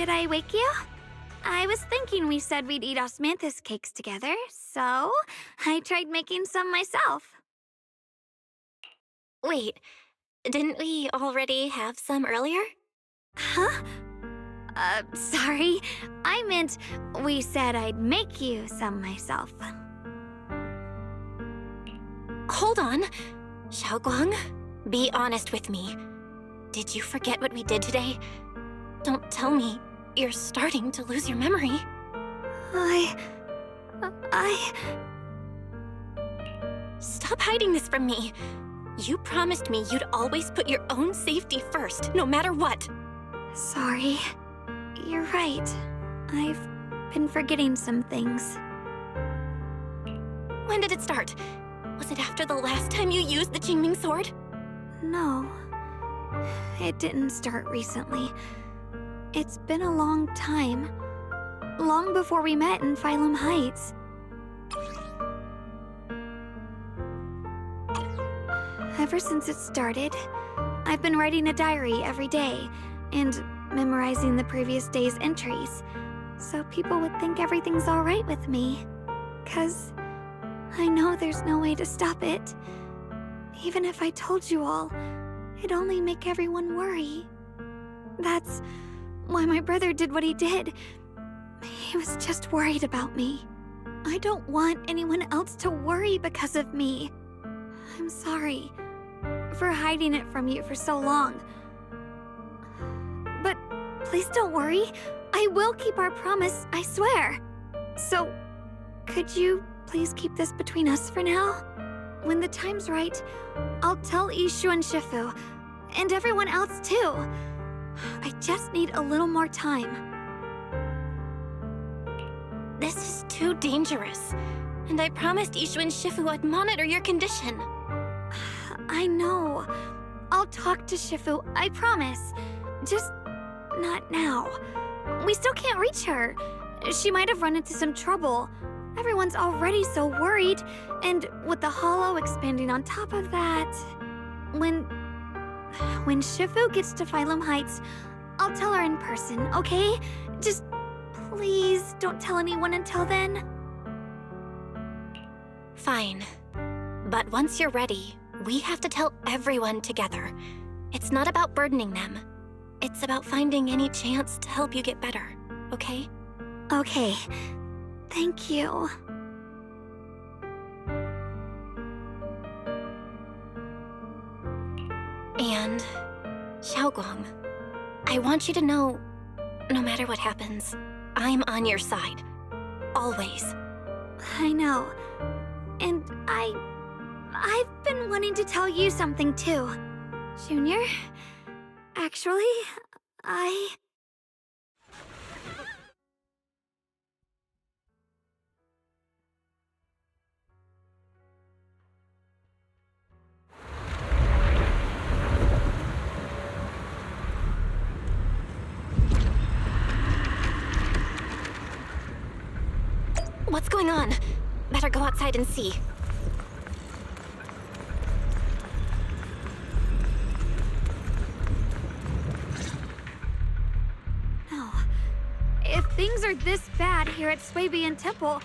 Did I wake you? I was thinking we said we'd eat osmanthus cakes together, so I tried making some myself. Wait, didn't we already have some earlier? Huh? Sorry. I meant we said I'd make you some myself. Hold on. Xiaoguang, be honest with me. Did you forget what we did today? Don't tell me you're starting to lose your memory. Stop hiding this from me. You promised me you'd always put your own safety first, no matter what. Sorry. You're right. I've been forgetting some things. When did it start? Was it after the last time you used the Qingming Sword? No. It didn't start recently. It's been a long time. Long before we met in Phylum Heights. Ever since it started, I've been writing a diary every day and memorizing the previous day's entries, so people would think everything's alright with me. 'Cause I know there's no way to stop it. Even if I told you all, it'd only make everyone worry. That's why my brother did what he did. He was just worried about me. I don't want anyone else to worry because of me. I'm sorry for hiding it from you for so long. But please don't worry. I will keep our promise, I swear. So, could you please keep this between us for now? When the time's right, I'll tell Yixuan Shifu, and everyone else too. I just need a little more time. This is too dangerous, and I promised Yixuan Shifu I'd monitor your condition. I know. I'll talk to Shifu, I promise. Just not now. We still can't reach her. She might have run into some trouble. Everyone's already so worried, and with the hollow expanding on top of that... When Shifu gets to Phylum Heights, I'll tell her in person, okay? Just please don't tell anyone until then. Fine. But once you're ready, we have to tell everyone together. It's not about burdening them. It's about finding any chance to help you get better, okay? Okay. Thank you. And, Xiaoguang, I want you to know, no matter what happens, I'm on your side. Always. I know. And I've been wanting to tell you something too. Junior, actually, What's going on? Better go outside and see. No. If things are this bad here at Swabian Temple,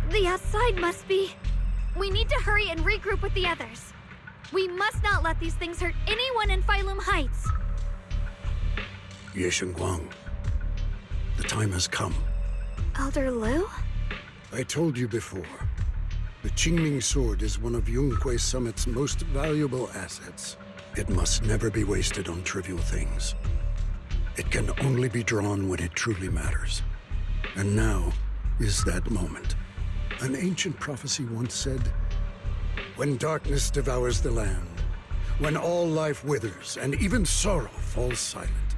the outside must be... We need to hurry and regroup with the others. We must not let these things hurt anyone in Phylum Heights. Ye Guang, the time has come. Elder Liu? I told you before, the Qingming Sword is one of Yunkui Summit's most valuable assets. It must never be wasted on trivial things. It can only be drawn when it truly matters. And now is that moment. An ancient prophecy once said, when darkness devours the land, when all life withers and even sorrow falls silent,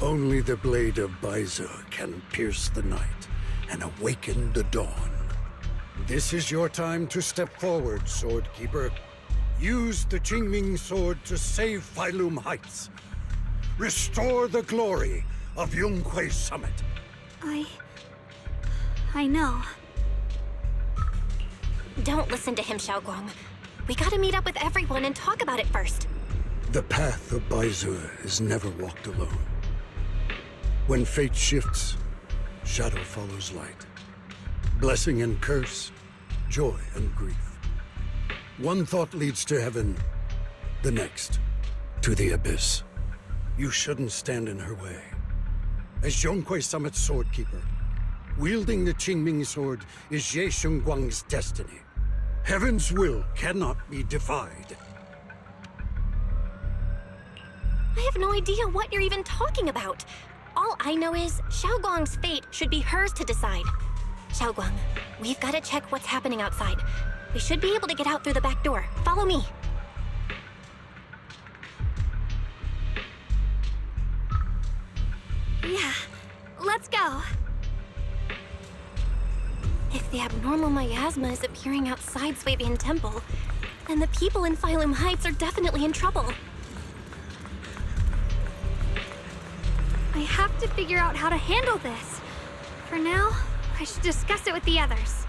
only the blade of Baizu can pierce the night and awaken the dawn. This is your time to step forward, Swordkeeper. Use the Qingming Sword to save Phylum Heights. Restore the glory of Yunkui Summit. I know. Don't listen to him, Xiaoguang. We gotta meet up with everyone and talk about it first. The path of Baizu is never walked alone. When fate shifts, shadow follows light. Blessing and curse, joy and grief. One thought leads to heaven, the next to the abyss. You shouldn't stand in her way. As Yunkui Summit Swordkeeper, wielding the Qingming Sword is Ye Shengguang's destiny. Heaven's will cannot be defied. I have no idea what you're even talking about. All I know is Xiaoguang's fate should be hers to decide. Xiaoguang, we've got to check what's happening outside. We should be able to get out through the back door. Follow me. Yeah, let's go. If the abnormal miasma is appearing outside Swabian Temple, then the people in Phylum Heights are definitely in trouble. I have to figure out how to handle this. For now, I should discuss it with the others.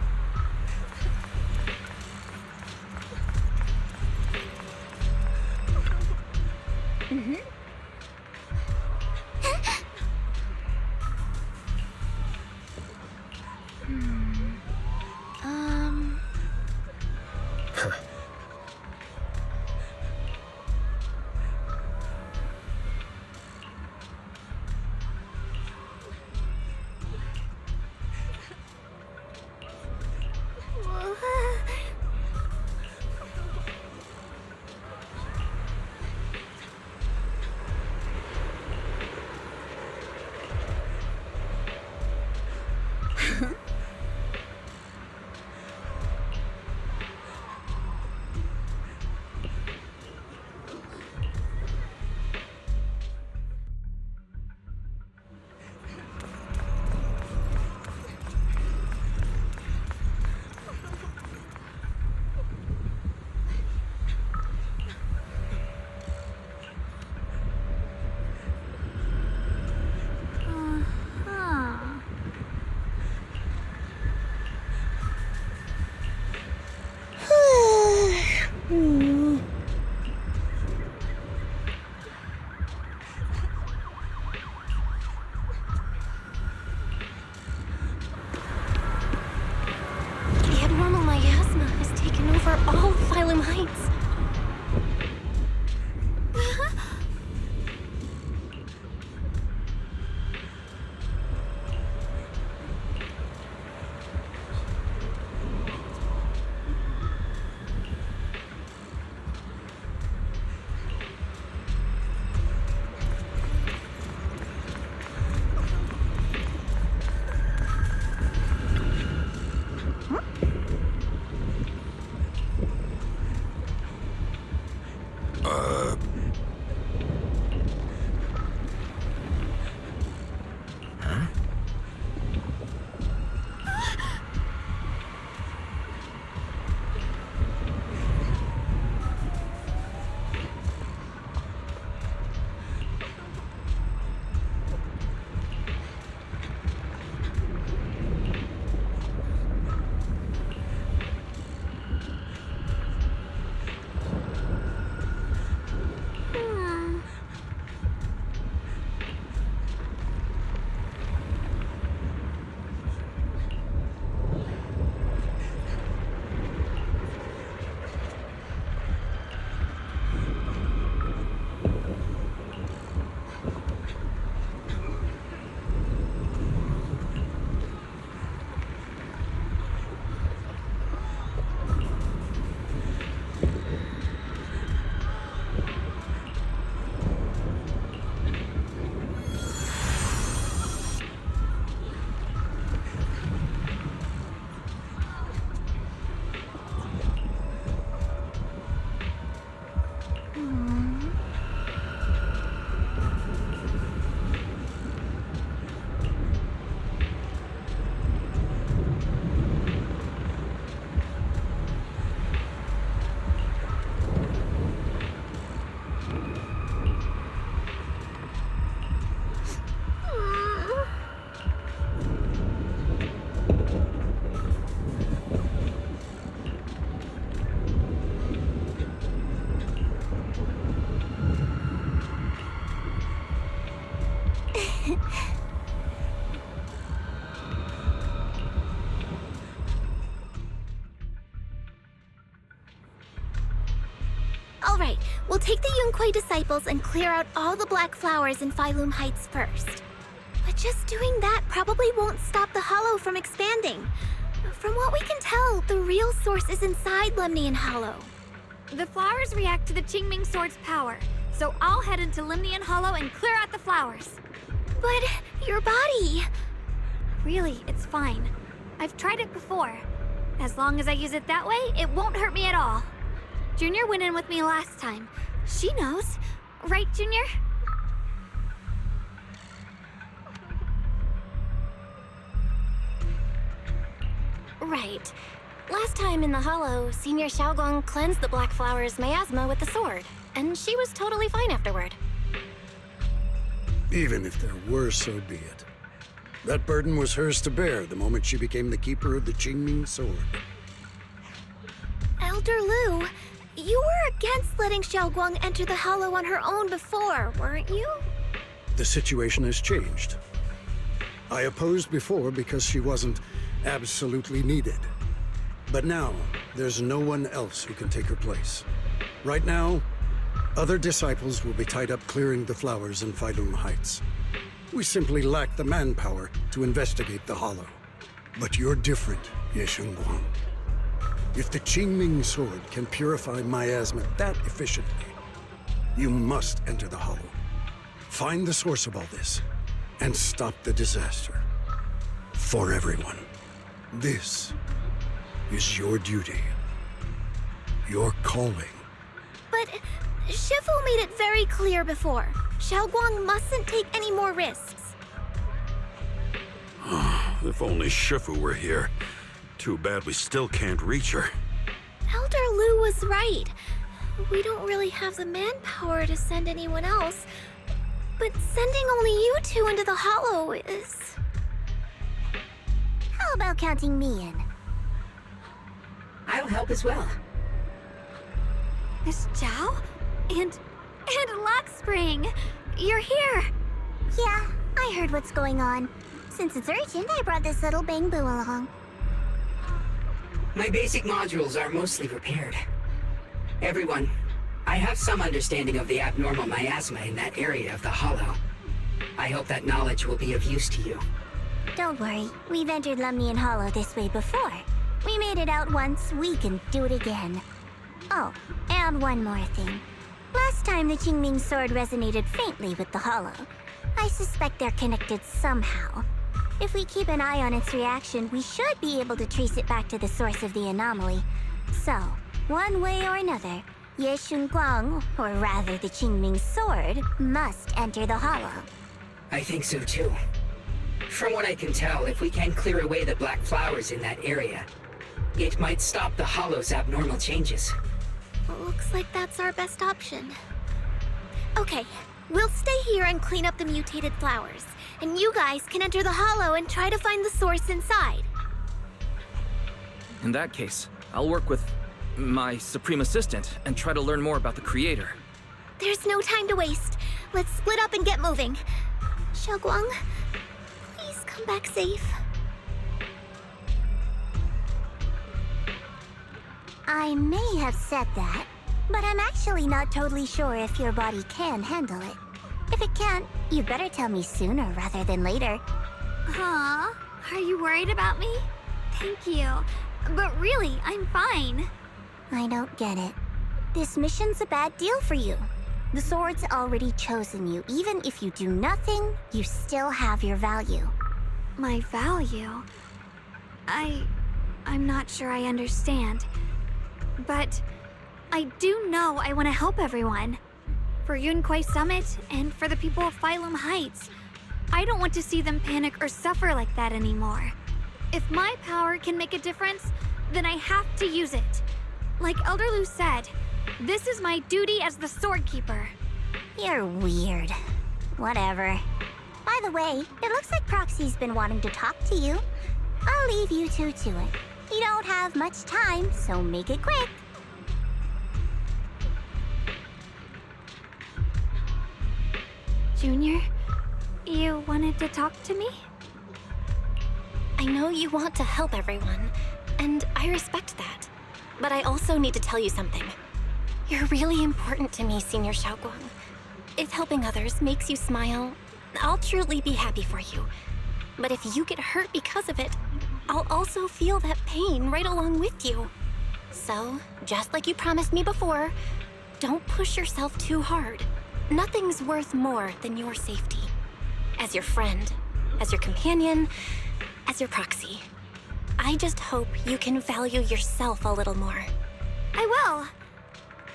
Alright, we'll take the Yunkui disciples and clear out all the black flowers in Phylum Heights first. But just doing that probably won't stop the Hollow from expanding. From what we can tell, the real source is inside Lemnian Hollow. The flowers react to the Qingming Sword's power, so I'll head into Lemnian Hollow and clear out the flowers. But your body... Really, it's fine. I've tried it before. As long as I use it that way, it won't hurt me at all. Junior went in with me last time. She knows. Right, Junior? Right. Last time in the Hollow, Senior Xiaoguang cleansed the black flower's miasma with the sword, and she was totally fine afterward. Even if there were, so be it. That burden was hers to bear the moment she became the keeper of the Qingming Sword. Elder Lu, you were against letting Xiaoguang enter the Hollow on her own before, weren't you? The situation has changed. I opposed before because she wasn't absolutely needed. But now, there's no one else who can take her place. Right now, other disciples will be tied up clearing the flowers in Phylum Heights. We simply lack the manpower to investigate the Hollow. But you're different, Yixuan. If the Qingming Sword can purify miasma that efficiently, you must enter the Hollow. Find the source of all this, and stop the disaster. For everyone. This is your duty. Your calling. But Shifu made it very clear before. Xiaoguang mustn't take any more risks. If only Shifu were here. Too bad we still can't reach her. Elder Lu was right. We don't really have the manpower to send anyone else. But sending only you two into the Hollow is... How about counting me in? I'll help as well. Miss Zhao? And Lockspring! You're here! Yeah, I heard what's going on. Since it's urgent, I brought this little bang-boo along. My basic modules are mostly repaired. Everyone, I have some understanding of the abnormal miasma in that area of the Hollow. I hope that knowledge will be of use to you. Don't worry, we've entered Lemnian Hollow this way before. We made it out once, we can do it again. Oh, and one more thing. Last time the Qingming Sword resonated faintly with the Hollow. I suspect they're connected somehow. If we keep an eye on its reaction, we should be able to trace it back to the source of the anomaly. So, one way or another, Yixuan, or rather the Qingming Sword, must enter the Hollow. I think so too. From what I can tell, if we can clear away the black flowers in that area, it might stop the Hollow's abnormal changes. Looks like that's our best option. Okay, we'll stay here and clean up the mutated flowers. And you guys can enter the Hollow and try to find the source inside. In that case, I'll work with my Supreme Assistant and try to learn more about the Creator. There's no time to waste. Let's split up and get moving. Xiaoguang, please come back safe. I may have said that, but I'm actually not totally sure if your body can handle it. If it can't, you better tell me sooner rather than later. Huh? Are you worried about me? Thank you. But really, I'm fine. I don't get it. This mission's a bad deal for you. The sword's already chosen you. Even if you do nothing, you still have your value. My value? I'm not sure I understand. But I do know I want to help everyone. For Yunkui Summit and for the people of Phylum Heights. I don't want to see them panic or suffer like that anymore. If my power can make a difference, then I have to use it. Like Elder Lu said, this is my duty as the Sword Keeper. You're weird. Whatever. By the way, it looks like Proxy's been wanting to talk to you. I'll leave you two to it. You don't have much time, so make it quick. Junior, you wanted to talk to me? I know you want to help everyone, and I respect that. But I also need to tell you something. You're really important to me, Senior Xiaoguang. If helping others makes you smile, I'll truly be happy for you. But if you get hurt because of it, I'll also feel that pain right along with you. So, just like you promised me before, don't push yourself too hard. Nothing's worth more than your safety. As your friend, as your companion, as your proxy. I just hope you can value yourself a little more. I will.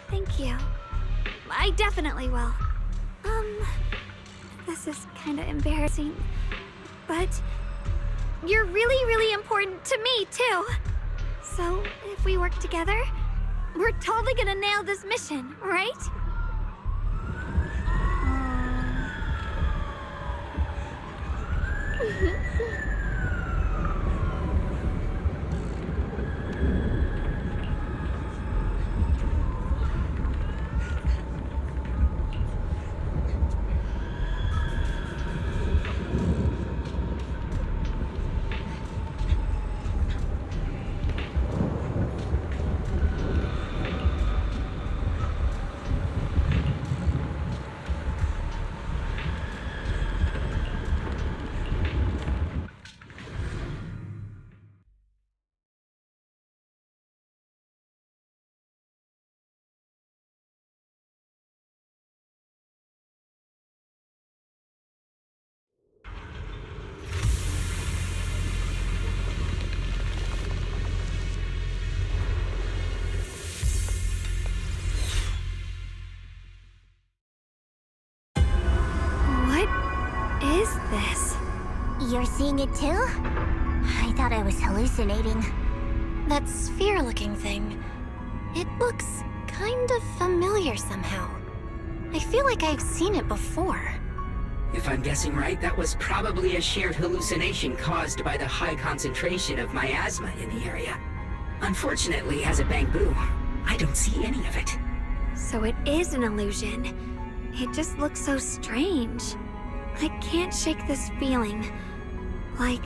Thank you. I definitely will. This is kinda embarrassing, but you're really, really important to me, too. So, if we work together, we're totally gonna nail this mission, right? What is this? You're seeing it too? I thought I was hallucinating. That sphere-looking thing. It looks kind of familiar somehow. I feel like I've seen it before. If I'm guessing right, that was probably a shared hallucination caused by the high concentration of miasma in the area. Unfortunately, as a Bangbu, I don't see any of it. So it is an illusion. It just looks so strange. I can't shake this feeling. Like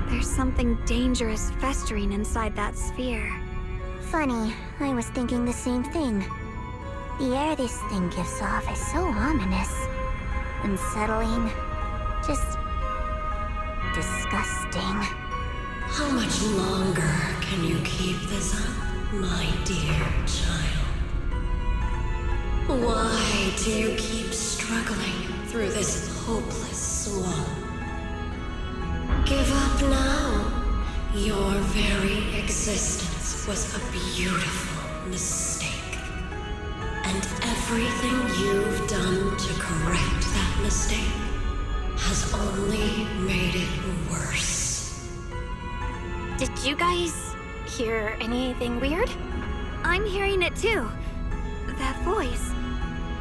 there's something dangerous festering inside that sphere. Funny, I was thinking the same thing. The air this thing gives off is so ominous. Unsettling. Just disgusting. How much longer can you keep this up, my dear child? Why do you keep struggling through this hopeless swamp? Give up now. Your very existence was a beautiful mistake. And everything you've done to correct that mistake has only made it worse. Did you guys hear anything weird? I'm hearing it too. That voice.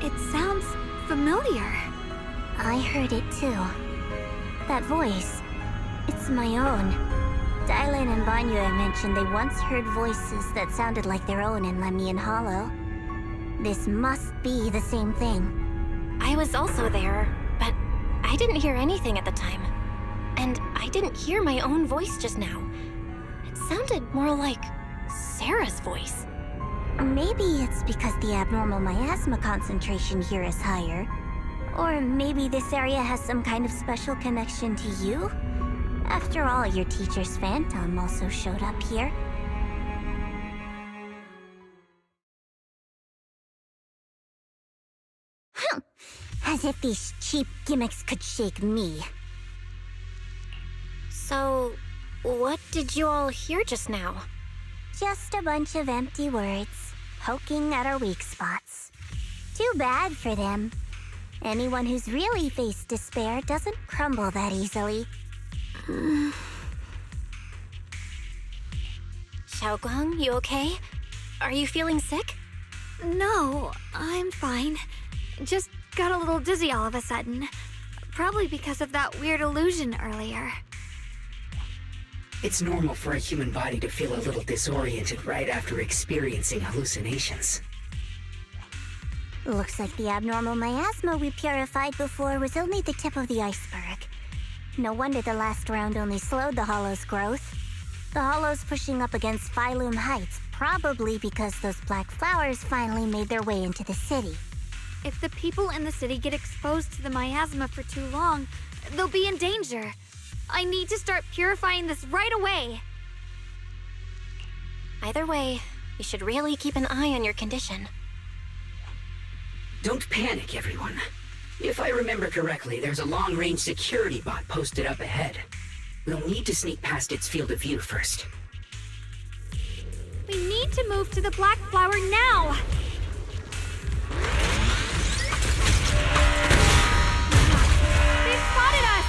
It sounds familiar. I heard it too. That voice. It's my own. Dylan and Banyue mentioned they once heard voices that sounded like their own in Lemnian Hollow. This must be the same thing. I was also there, but I didn't hear anything at the time. And I didn't hear my own voice just now. It sounded more like Sarah's voice. Maybe it's because the abnormal miasma concentration here is higher. Or maybe this area has some kind of special connection to you? After all, your teacher's phantom also showed up here. As if these cheap gimmicks could shake me. So, what did you all hear just now? Just a bunch of empty words, poking at our weak spots. Too bad for them. Anyone who's really faced despair doesn't crumble that easily. Xiaoguang, you okay? Are you feeling sick? No, I'm fine. Just got a little dizzy all of a sudden. Probably because of that weird illusion earlier. It's normal for a human body to feel a little disoriented right after experiencing hallucinations. Looks like the abnormal miasma we purified before was only the tip of the iceberg. No wonder the last round only slowed the hollow's growth. The hollow's pushing up against Phylum Heights, probably because those black flowers finally made their way into the city. If the people in the city get exposed to the miasma for too long, they'll be in danger. I need to start purifying this right away. Either way, you should really keep an eye on your condition. Don't panic, everyone. If I remember correctly, there's a long-range security bot posted up ahead. We'll need to sneak past its field of view first. We need to move to the black flower now! They spotted us!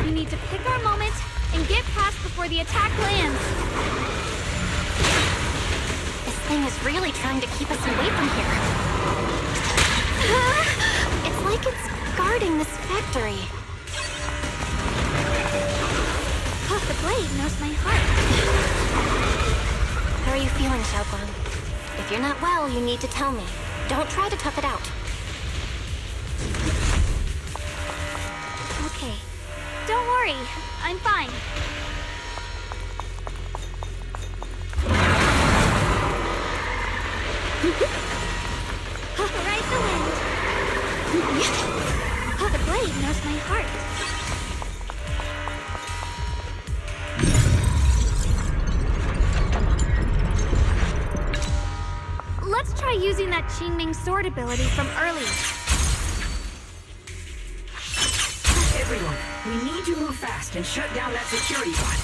We need to pick our moment and get past before the attack lands. This thing is really trying to keep us away from here. It's like it's guarding this factory. Oh, the blade knows my heart. How are you feeling, Xiaoguang? If you're not well, you need to tell me. Don't try to tough it out. Okay. Don't worry. I'm fine. Ride the wind. Oh, the blade knows my heart. Let's try using that Qingming Sword ability from earlier. Everyone, we need to move fast and shut down that security bot.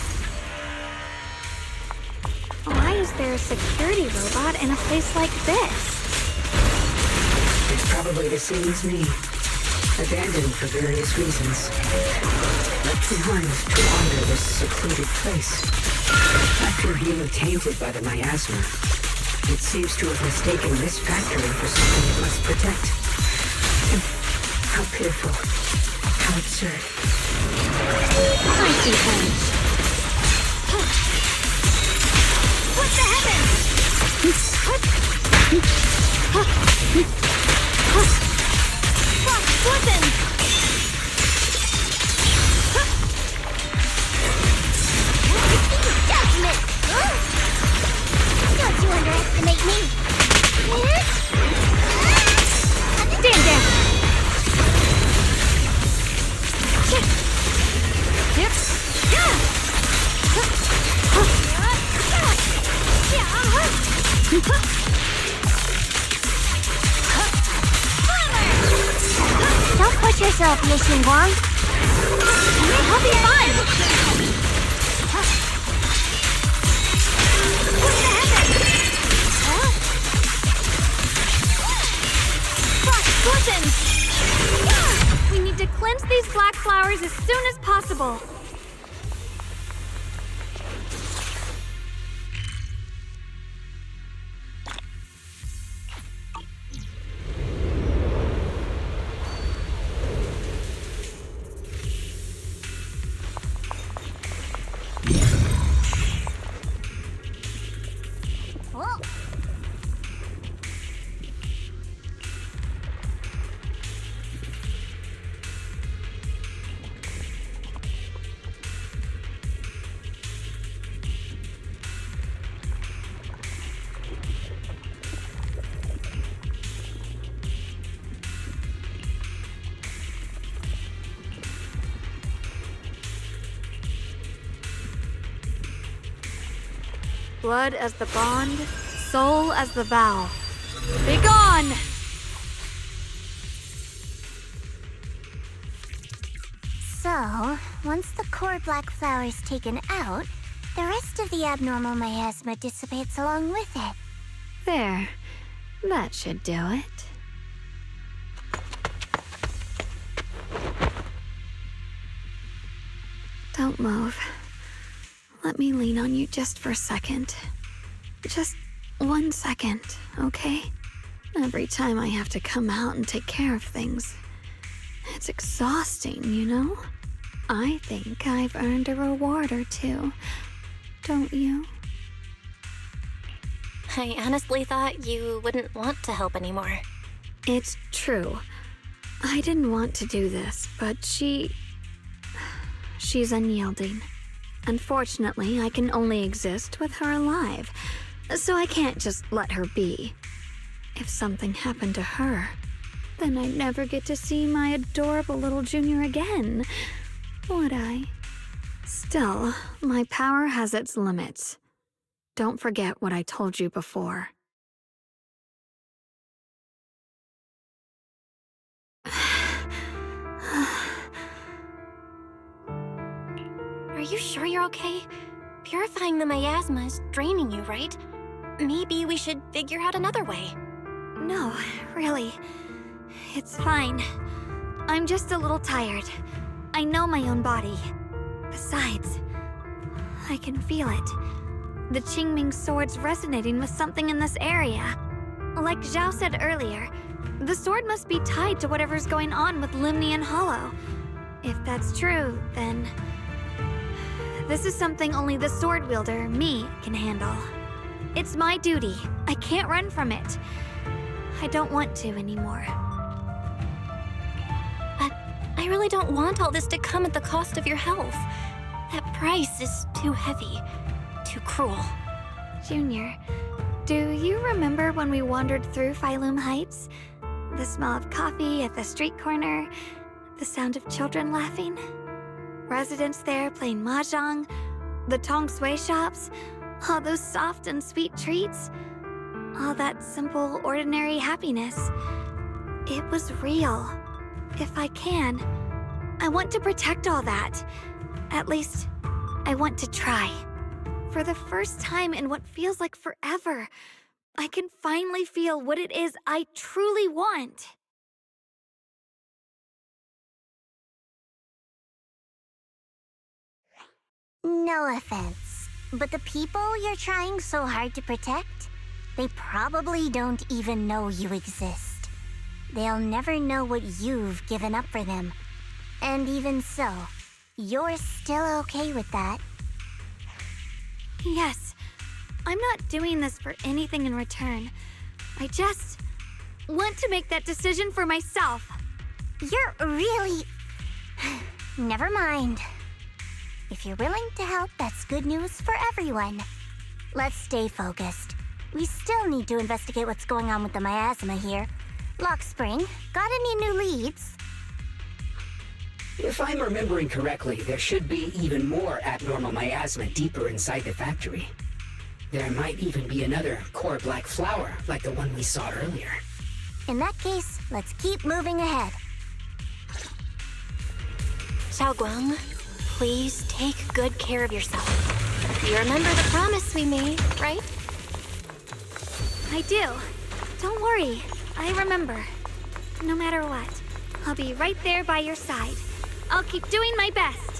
Why is there a security robot in a place like this? It's probably the same as me. Abandoned for various reasons. Left behind to wander this secluded place. After being tainted by the miasma, it seems to have mistaken this factory for something it must protect. How pitiful. How absurd. I see things. What the heavens? Frost, listen! Don't you underestimate me! Stand down! Don't push yourself, Yixuan. I'll be fine! What the heavens? Frost, listen! We need to cleanse these black flowers as soon as possible. Blood as the bond, soul as the vow. Be gone! So, once the core black flower is taken out, the rest of the abnormal miasma dissipates along with it. There. That should do it. Don't move. Let me lean on you just for a second. Just 1 second, okay? Every time I have to come out and take care of things, it's exhausting, you know? I think I've earned a reward or two. Don't you? I honestly thought you wouldn't want to help anymore. It's true. I didn't want to do this, but she's unyielding. Unfortunately, I can only exist with her alive, so I can't just let her be. If something happened to her, then I'd never get to see my adorable little junior again, would I? Still, my power has its limits. Don't forget what I told you before. Are you sure you're okay? Purifying the miasma is draining you, right? Maybe we should figure out another way. No, really. It's fine. I'm just a little tired. I know my own body. Besides, I can feel it. The Qingming Sword's resonating with something in this area. Like Zhao said earlier, the sword must be tied to whatever's going on with Limnian Hollow. If that's true, then this is something only the sword wielder, me, can handle. It's my duty. I can't run from it. I don't want to anymore. But I really don't want all this to come at the cost of your health. That price is too heavy, too cruel. Junior, do you remember when we wandered through Phylum Heights? The smell of coffee at the street corner, the sound of children laughing? Residents there playing mahjong, the tong sui shops, all those soft and sweet treats, all that simple, ordinary happiness. It was real. If I can, I want to protect all that. At least, I want to try. For the first time in what feels like forever, I can finally feel what it is I truly want. No offense, but the people you're trying so hard to protect, they probably don't even know you exist. They'll never know what you've given up for them. And even so, you're still okay with that. Yes, I'm not doing this for anything in return. I just want to make that decision for myself. You're really... Never mind. If you're willing to help, that's good news for everyone. Let's stay focused. We still need to investigate what's going on with the miasma here. Lock Spring, got any new leads? If I'm remembering correctly, there should be even more abnormal miasma deeper inside the factory. There might even be another core black flower, like the one we saw earlier. In that case, let's keep moving ahead. Xiaoguang, please take good care of yourself. You remember the promise we made, right? I do. Don't worry, I remember. No matter what, I'll be right there by your side. I'll keep doing my best.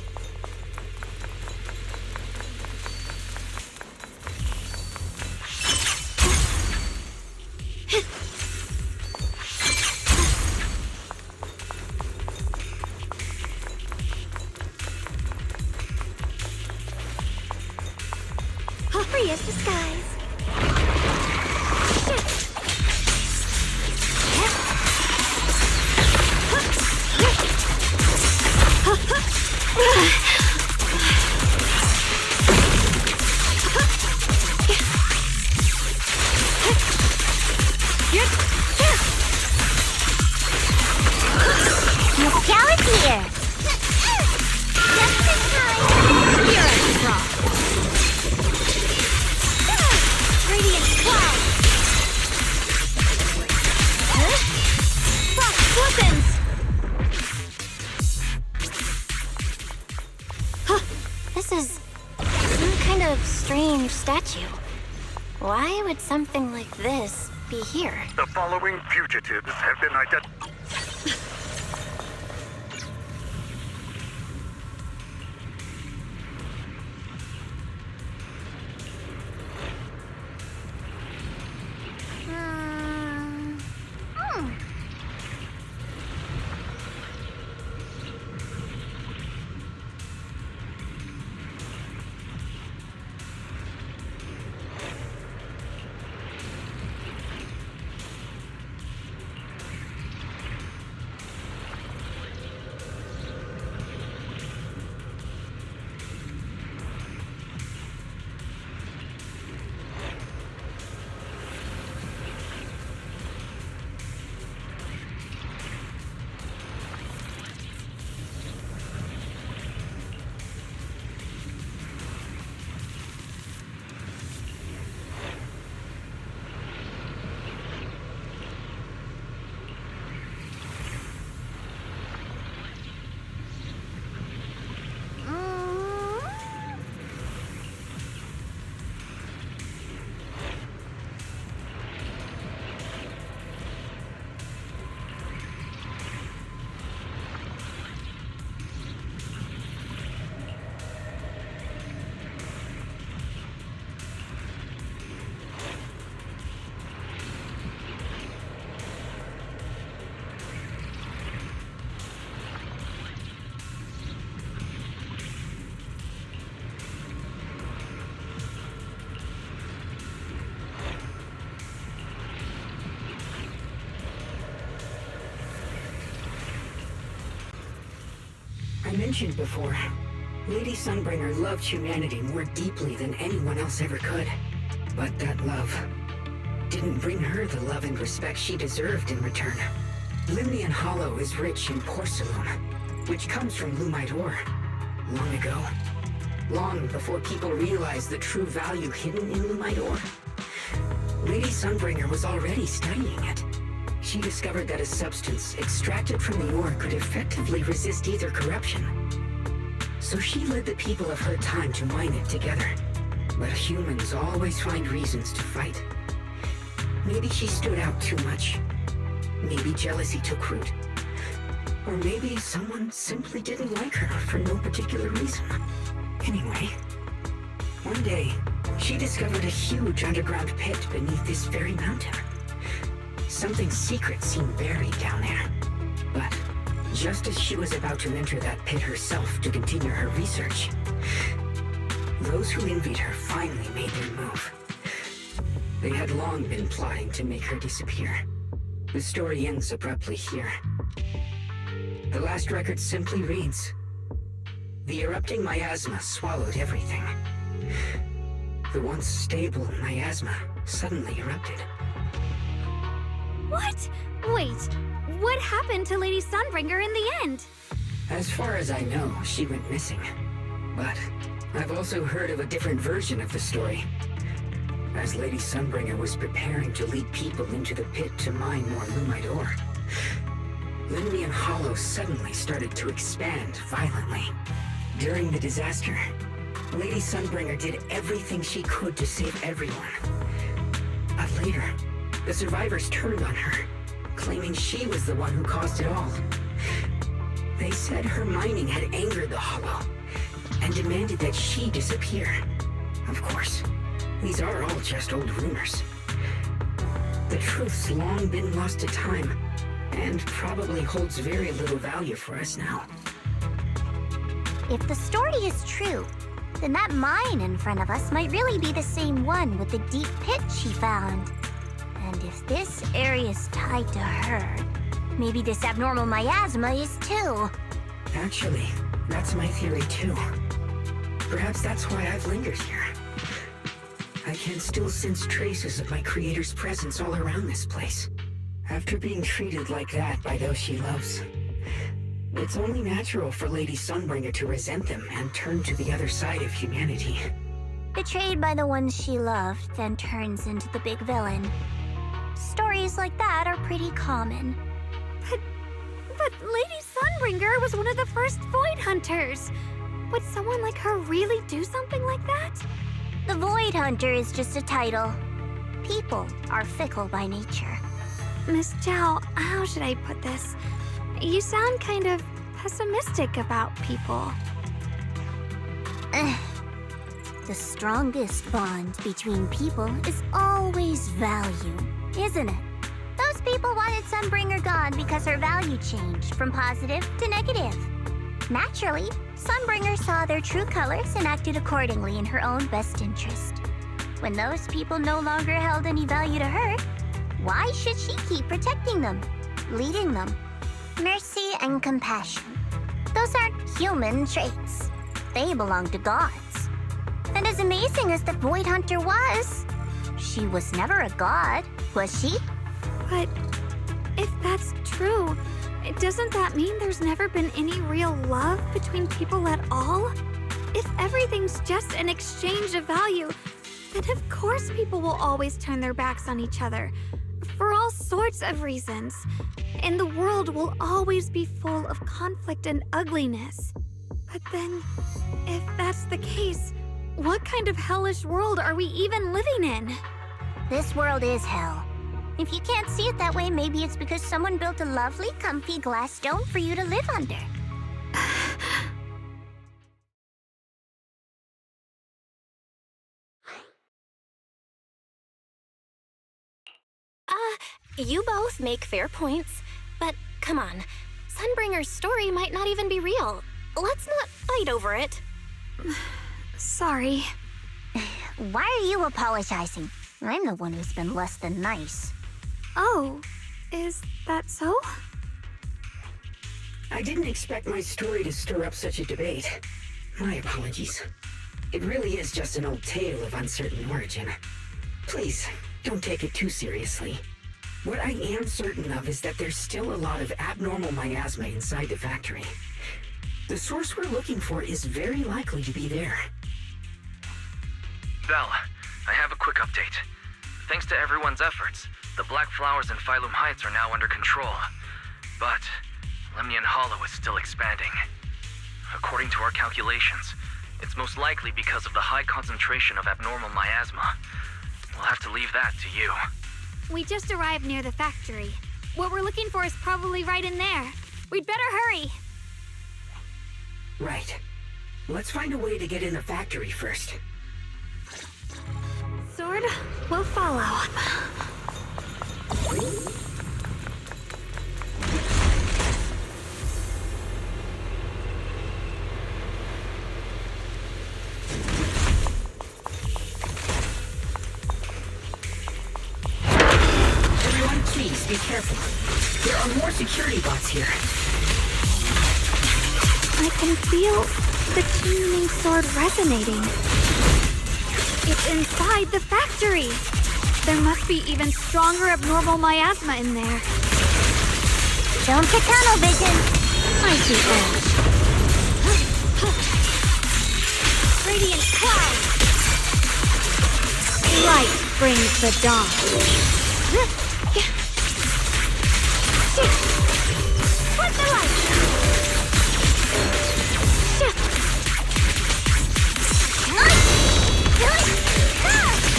Free as the skies. Here! Just in time. Spirit drop. Radiant cloud. Frost weapons. This is some kind of strange statue. Why would something like this be here? The following fugitives have been identified. mentioned before, Lady Sunbringer loved humanity more deeply than anyone else ever could. But that love didn't bring her the love and respect she deserved in return. Limnian Hollow is rich in porcelain, which comes from Lumite ore. Long ago, long before people realized the true value hidden in Lumite ore, Lady Sunbringer was already studying it. She discovered that a substance extracted from the ore could effectively resist either corruption. So she led the people of her time to mine it together. But humans always find reasons to fight. Maybe she stood out too much. Maybe jealousy took root. Or maybe someone simply didn't like her for no particular reason. Anyway, one day, she discovered a huge underground pit beneath this very mountain. Something secret seemed buried down there. But just as she was about to enter that pit herself to continue her research, those who envied her finally made their move. They had long been plotting to make her disappear. The story ends abruptly here. The last record simply reads, "The erupting miasma swallowed everything." The once stable miasma suddenly erupted. What? Wait, what happened to Lady Sunbringer in the end? As far as I know, she went missing. But I've also heard of a different version of the story. As Lady Sunbringer was preparing to lead people into the pit to mine more Lumite ore, Limnian Hollow suddenly started to expand violently. During the disaster, Lady Sunbringer did everything she could to save everyone. But later, the survivors turned on her, claiming she was the one who caused it all. They said her mining had angered the Hollow, and demanded that she disappear. Of course, these are all just old rumors. The truth's long been lost to time, and probably holds very little value for us now. If the story is true, then that mine in front of us might really be the same one with the deep pit she found. And if this area is tied to her, maybe this abnormal miasma is too. Actually, that's my theory too. Perhaps that's why I've lingered here. I can still sense traces of my creator's presence all around this place. After being treated like that by those she loves, it's only natural for Lady Sunbringer to resent them and turn to the other side of humanity. Betrayed by the ones she loved, then turns into the big villain. Stories like that are pretty common. But Lady Sunbringer was one of the first Void Hunters. Would someone like her really do something like that? The Void Hunter is just a title. People are fickle by nature. Miss Zhao, how should I put this? You sound kind of pessimistic about people. The strongest bond between people is always value, isn't it? Those people wanted Sunbringer gone because her value changed from positive to negative. Naturally, Sunbringer saw their true colors and acted accordingly in her own best interest. When those people no longer held any value to her, why should she keep protecting them, leading them? Mercy and compassion. Those aren't human traits. They belong to gods. And as amazing as the Void Hunter was, she was never a god, was she? But if that's true, doesn't that mean there's never been any real love between people at all? If everything's just an exchange of value, then of course people will always turn their backs on each other, for all sorts of reasons. And the world will always be full of conflict and ugliness. But then, if that's the case, what kind of hellish world are we even living in? This world is hell. If you can't see it that way, maybe it's because someone built a lovely, comfy glass dome for you to live under. You both make fair points, but come on. Sunbringer's story might not even be real. Let's not fight over it. Sorry. Why are you apologizing? I'm the one who's been less than nice. Oh, is that so? I didn't expect my story to stir up such a debate. My apologies. It really is just an old tale of uncertain origin. Please, don't take it too seriously. What I am certain of is that there's still a lot of abnormal miasma inside the factory. The source we're looking for is very likely to be there. Val, I have a quick update. Thanks to everyone's efforts, the black flowers in Phylum Heights are now under control. But Lemnian Hollow is still expanding. According to our calculations, it's most likely because of the high concentration of abnormal miasma. We'll have to leave that to you. We just arrived near the factory. What we're looking for is probably right in there. We'd better hurry. Right. Let's find a way to get in the factory first. Sword will follow. Everyone, please be careful. There are more security bots here. I can feel the Qingming Sword resonating. It's inside the factory. There must be even stronger abnormal miasma in there. Don't get tunnel vision. I see that. Radiant cloud. Light brings the dawn. Put the light.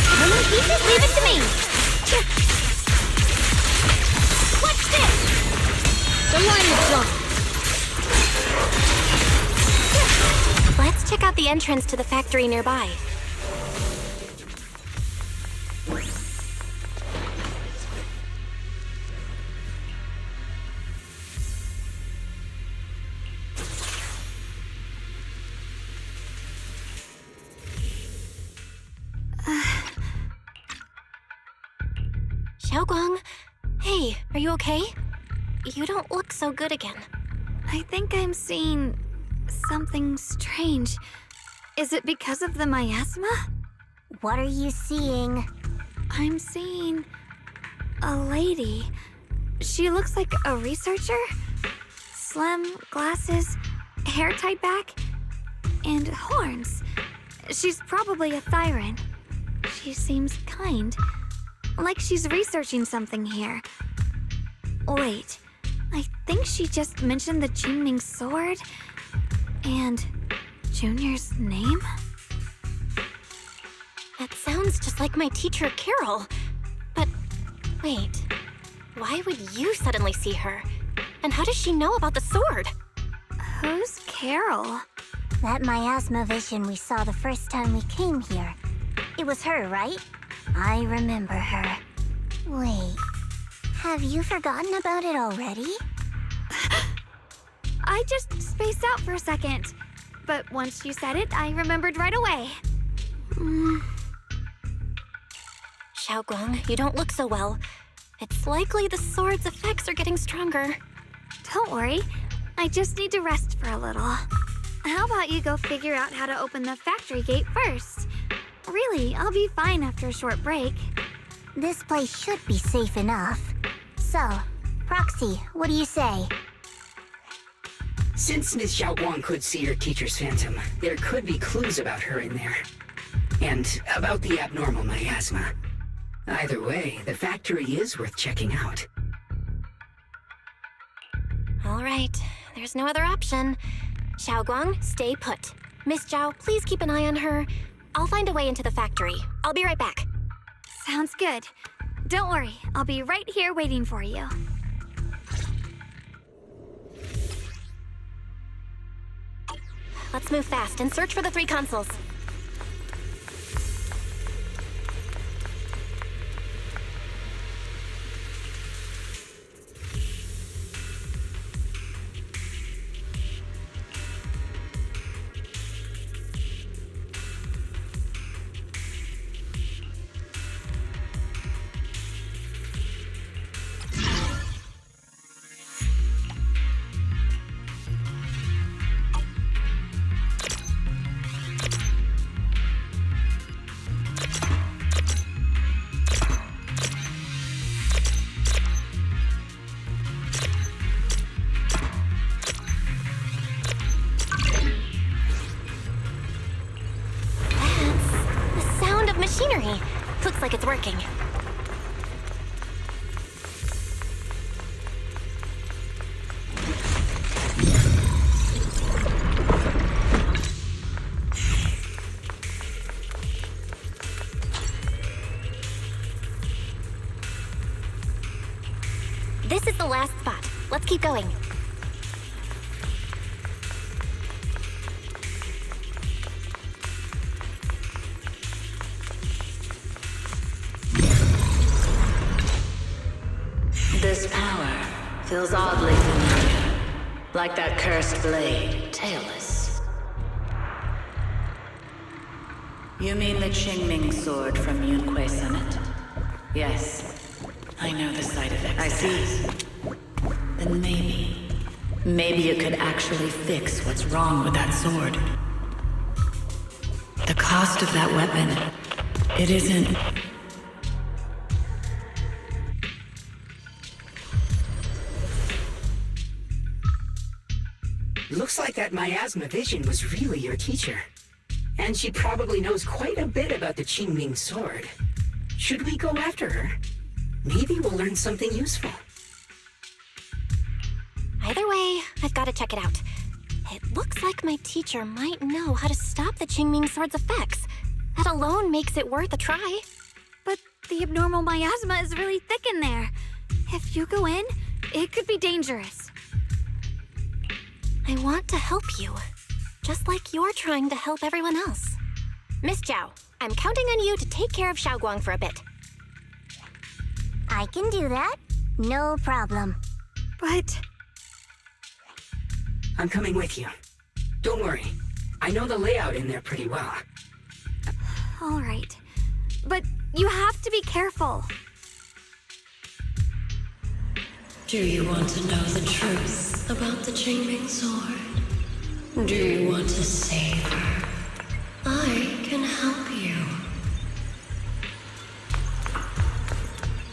How many pieces? Leave it to me! What's this? The line is gone. Let's check out the entrance to the factory nearby. Xiaoguang, hey, are you okay? You don't look so good again. I think I'm seeing something strange. Is it because of the miasma? What are you seeing? I'm seeing a lady. She looks like a researcher. Slim, glasses, hair tied back, and horns. She's probably a Thyran. She seems kind. Like she's researching something here. Wait, I think she just mentioned the Qingming Sword and Junior's name? That sounds just like my teacher, Carol. But wait, why would you suddenly see her? And how does she know about the sword? Who's Carol? That miasma vision we saw the first time we came here. It was her, right? I remember her. Wait, have you forgotten about it already? I just spaced out for a second. But once you said it, I remembered right away. Xiaoguang, you don't look so well. It's likely the sword's effects are getting stronger. Don't worry. I just need to rest for a little. How about you go figure out how to open the factory gate first? Really, I'll be fine after a short break. This place should be safe enough. So, Proxy, what do you say? Since Ms. Xiaoguang could see her teacher's phantom, there could be clues about her in there. And about the abnormal miasma. Either way, the factory is worth checking out. All right, there's no other option. Xiaoguang, stay put. Miss Zhao, please keep an eye on her. I'll find a way into the factory. I'll be right back. Sounds good. Don't worry, I'll be right here waiting for you. Let's move fast and search for the 3 consoles. machinery. Looks like it's working. This is the last spot. Let's keep going. This power feels oddly familiar. Like that cursed blade, tailless. You mean the Qingming Sword from Yunkui Summit? Yes. I know the side effects. I see. Then maybe you could actually fix what's wrong with that sword. The cost of that weapon, it isn't... Looks like that miasma vision was really your teacher. And she probably knows quite a bit about the Qingming Sword. Should we go after her? Maybe we'll learn something useful. Either way, I've got to check it out. It looks like my teacher might know how to stop the Qingming Sword's effects. That alone makes it worth a try. But the abnormal miasma is really thick in there. If you go in, it could be dangerous. I want to help you, just like you're trying to help everyone else. Miss Zhao, I'm counting on you to take care of Xiaoguang for a bit. I can do that. No problem. But... I'm coming with you. Don't worry. I know the layout in there pretty well. all right. But you have to be careful. Do you want to know the truth about the Qingming Sword? Do you want to save her? I can help you.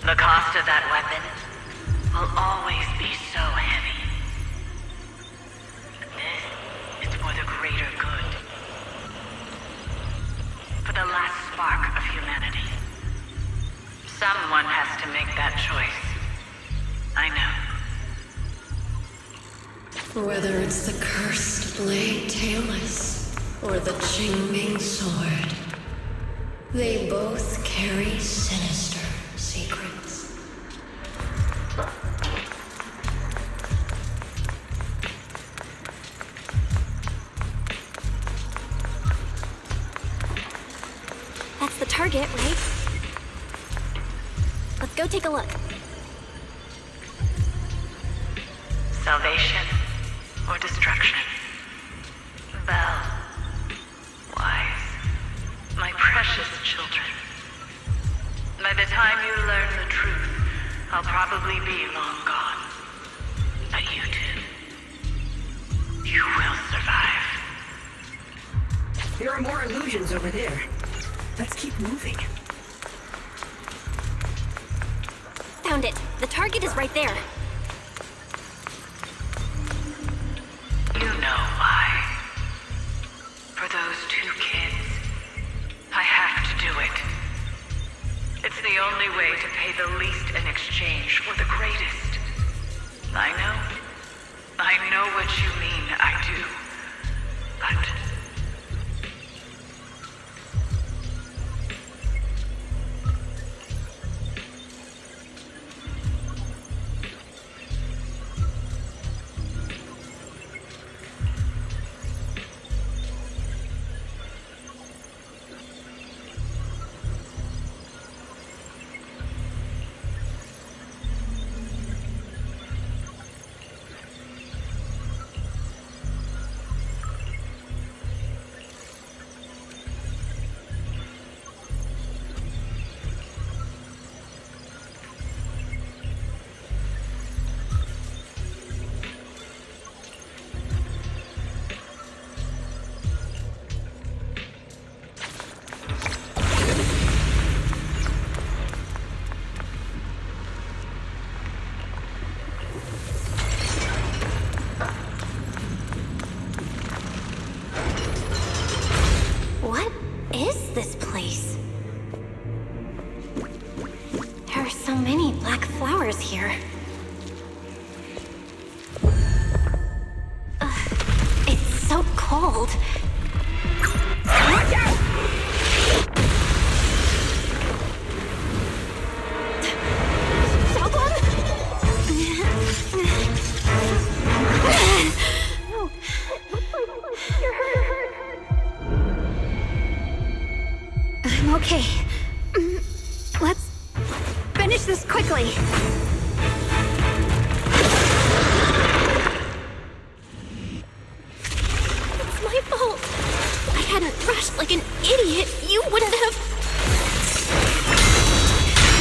The cost of that weapon will always be so heavy. But this is for the greater good. For the last spark of humanity. Someone has to make that choice. I know. Whether it's the cursed blade tailless or the Qingming Sword, they both carry sinister secrets. That's the target, right? Let's go take a look. Salvation or destruction? Belle, Wise, my precious children. By the time you learn the truth, I'll probably be long gone. But you two, you will survive. There are more illusions over there. Let's keep moving. Found it. The target is right there. You know why. For those two kids, I have to do it. It's the only way to pay the least in exchange for the greatest. I know what you mean, I do. But... so many black flowers here. It's so cold. Watch out! I'm okay. Let's finish this quickly. It's my fault. If I hadn't rushed like an idiot, you wouldn't have...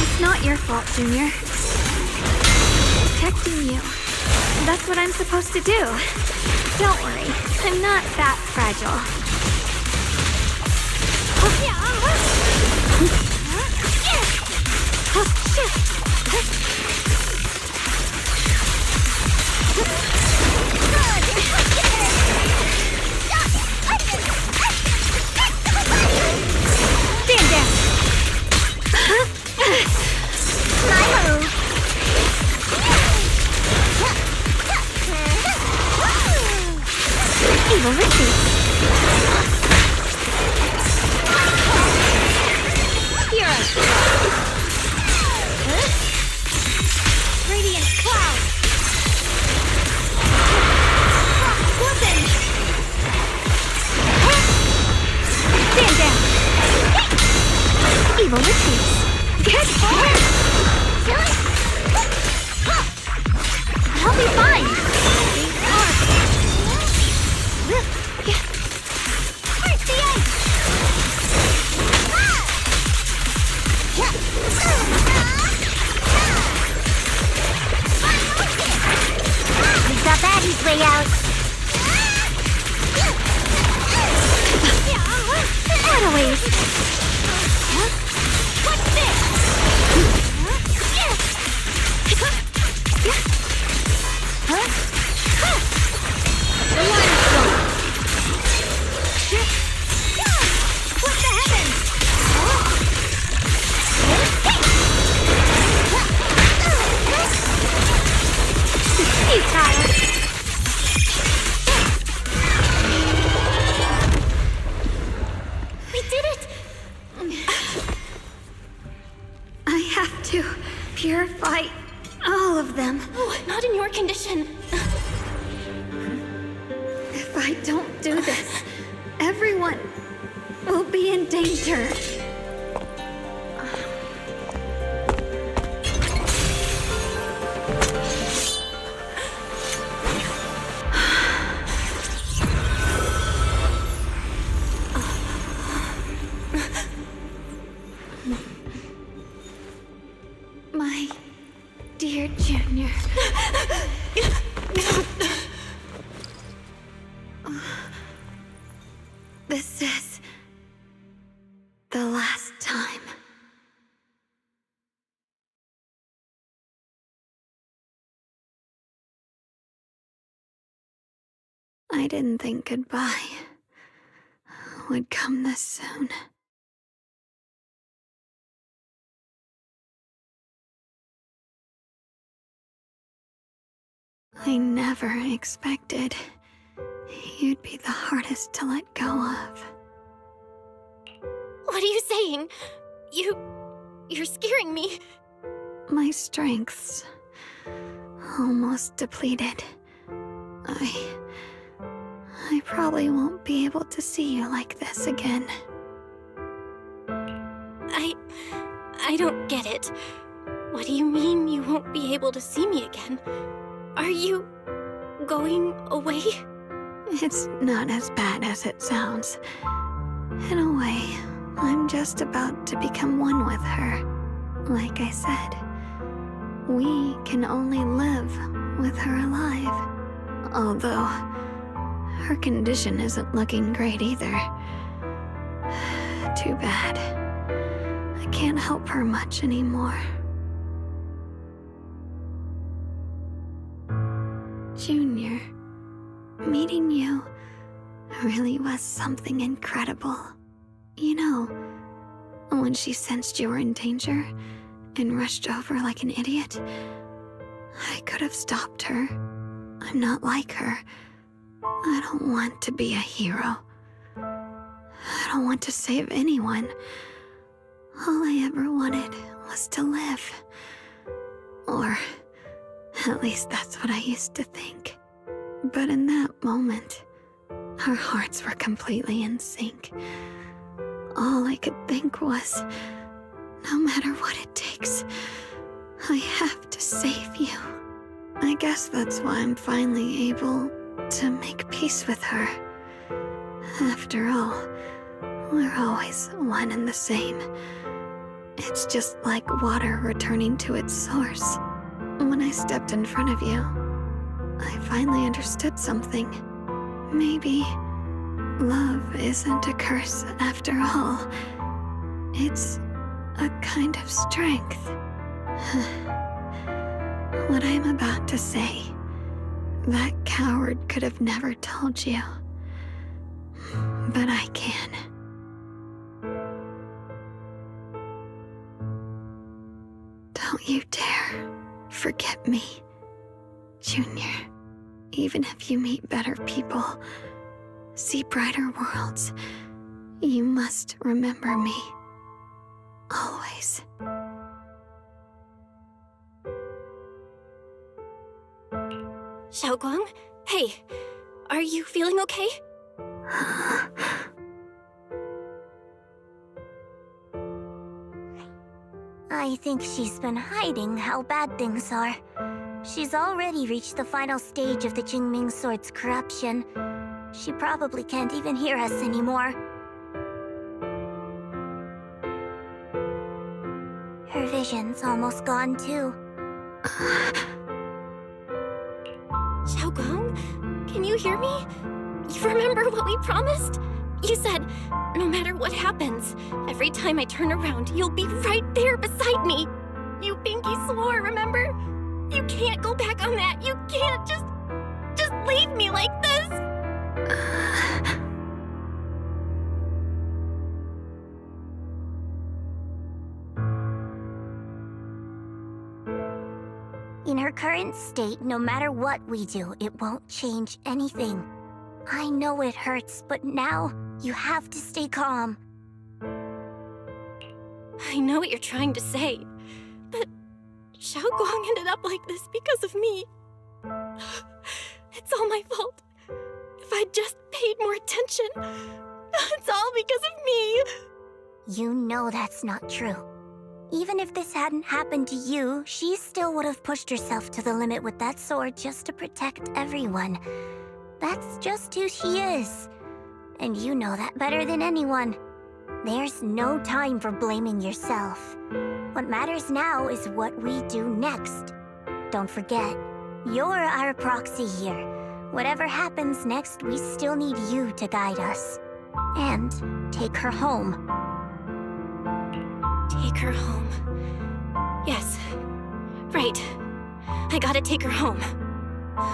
It's not your fault, Junior. Protecting you. That's what I'm supposed to do. Don't worry, I'm not that fragile. Stand down. My move. Evil retreat. Radiant cloud. Listen. Stand down. Evil retreats. Good. I'll be fine. Where's the ice? We've got Baddy's way out. Cutaways. What's this? What the heavens? Futile. We did it! I have to purify all of them. Oh, not in your condition. If I don't do this, everyone will be in danger. My dear Junior. This is the last time. I didn't think goodbye would come this soon. I never expected you'd be the hardest to let go of. What are you saying? You're scaring me. My strength's almost depleted. I probably won't be able to see you like this again. I don't get it. What do you mean you won't be able to see me again? Are you going away? It's not as bad as it sounds. In a way, I'm just about to become one with her. Like I said, we can only live with her alive. Although, her condition isn't looking great either. Too bad. I can't help her much anymore. Junior, meeting you really was something incredible. You know, when she sensed you were in danger, and rushed over like an idiot. I could have stopped her. I'm not like her. I don't want to be a hero. I don't want to save anyone. All I ever wanted was to live. Or at least that's what I used to think. But in that moment, our hearts were completely in sync. All I could think was, no matter what it takes, I have to save you. I guess that's why I'm finally able to make peace with her. After all, we're always one and the same. It's just like water returning to its source. When I stepped in front of you, I finally understood something. Maybe love isn't a curse after all. It's a kind of strength. What I'm about to say, that coward could have never told you. But I can. Don't you dare forget me, Junior. Even if you meet better people, see brighter worlds, you must remember me. Always. Xiaoguang? Hey, are you feeling okay? I think she's been hiding how bad things are. She's already reached the final stage of the Qingming Sword's corruption. She probably can't even hear us anymore. Her vision's almost gone too. Xiaoguang, can you hear me? You remember what we promised? You said, no matter what happens, every time I turn around, you'll be right there beside me. You pinky swore, remember? You can't go back on that. You can't just leave me like this. In her current state, no matter what we do, it won't change anything. I know it hurts, but now you have to stay calm. I know what you're trying to say, but Xiaoguang ended up like this because of me. It's all my fault. If I'd just paid more attention, it's all because of me. You know that's not true. Even if this hadn't happened to you, she still would have pushed herself to the limit with that sword just to protect everyone. That's just who she is. And you know that better than anyone. There's no time for blaming yourself. What matters now is what we do next. Don't forget, you're our proxy here. Whatever happens next, we still need you to guide us. And take her home. Take her home. Yes. Right. I gotta take her home.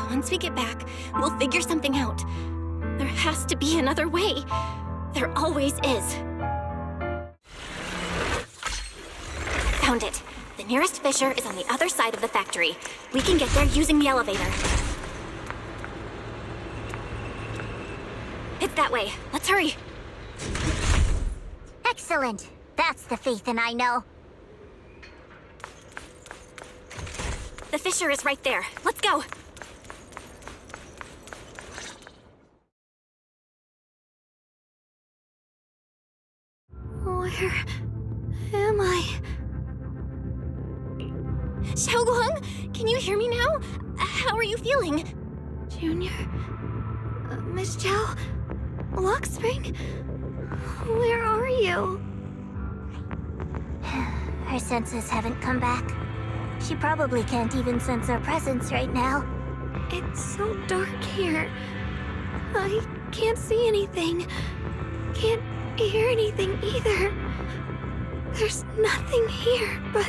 Once we get back, we'll figure something out. There has to be another way. There always is. Found it. The nearest fissure is on the other side of the factory. We can get there using the elevator. It's that way. Let's hurry. Excellent. That's the Phaethon I know. The fissure is right there. Let's go. Where am I? Xiaoguang, can you hear me now? How are you feeling? Junior? Miss Chow? Lockspring? Where are you? Her senses haven't come back. She probably can't even sense our presence right now. It's so dark here. I can't see anything. Can't hear anything either. There's nothing here but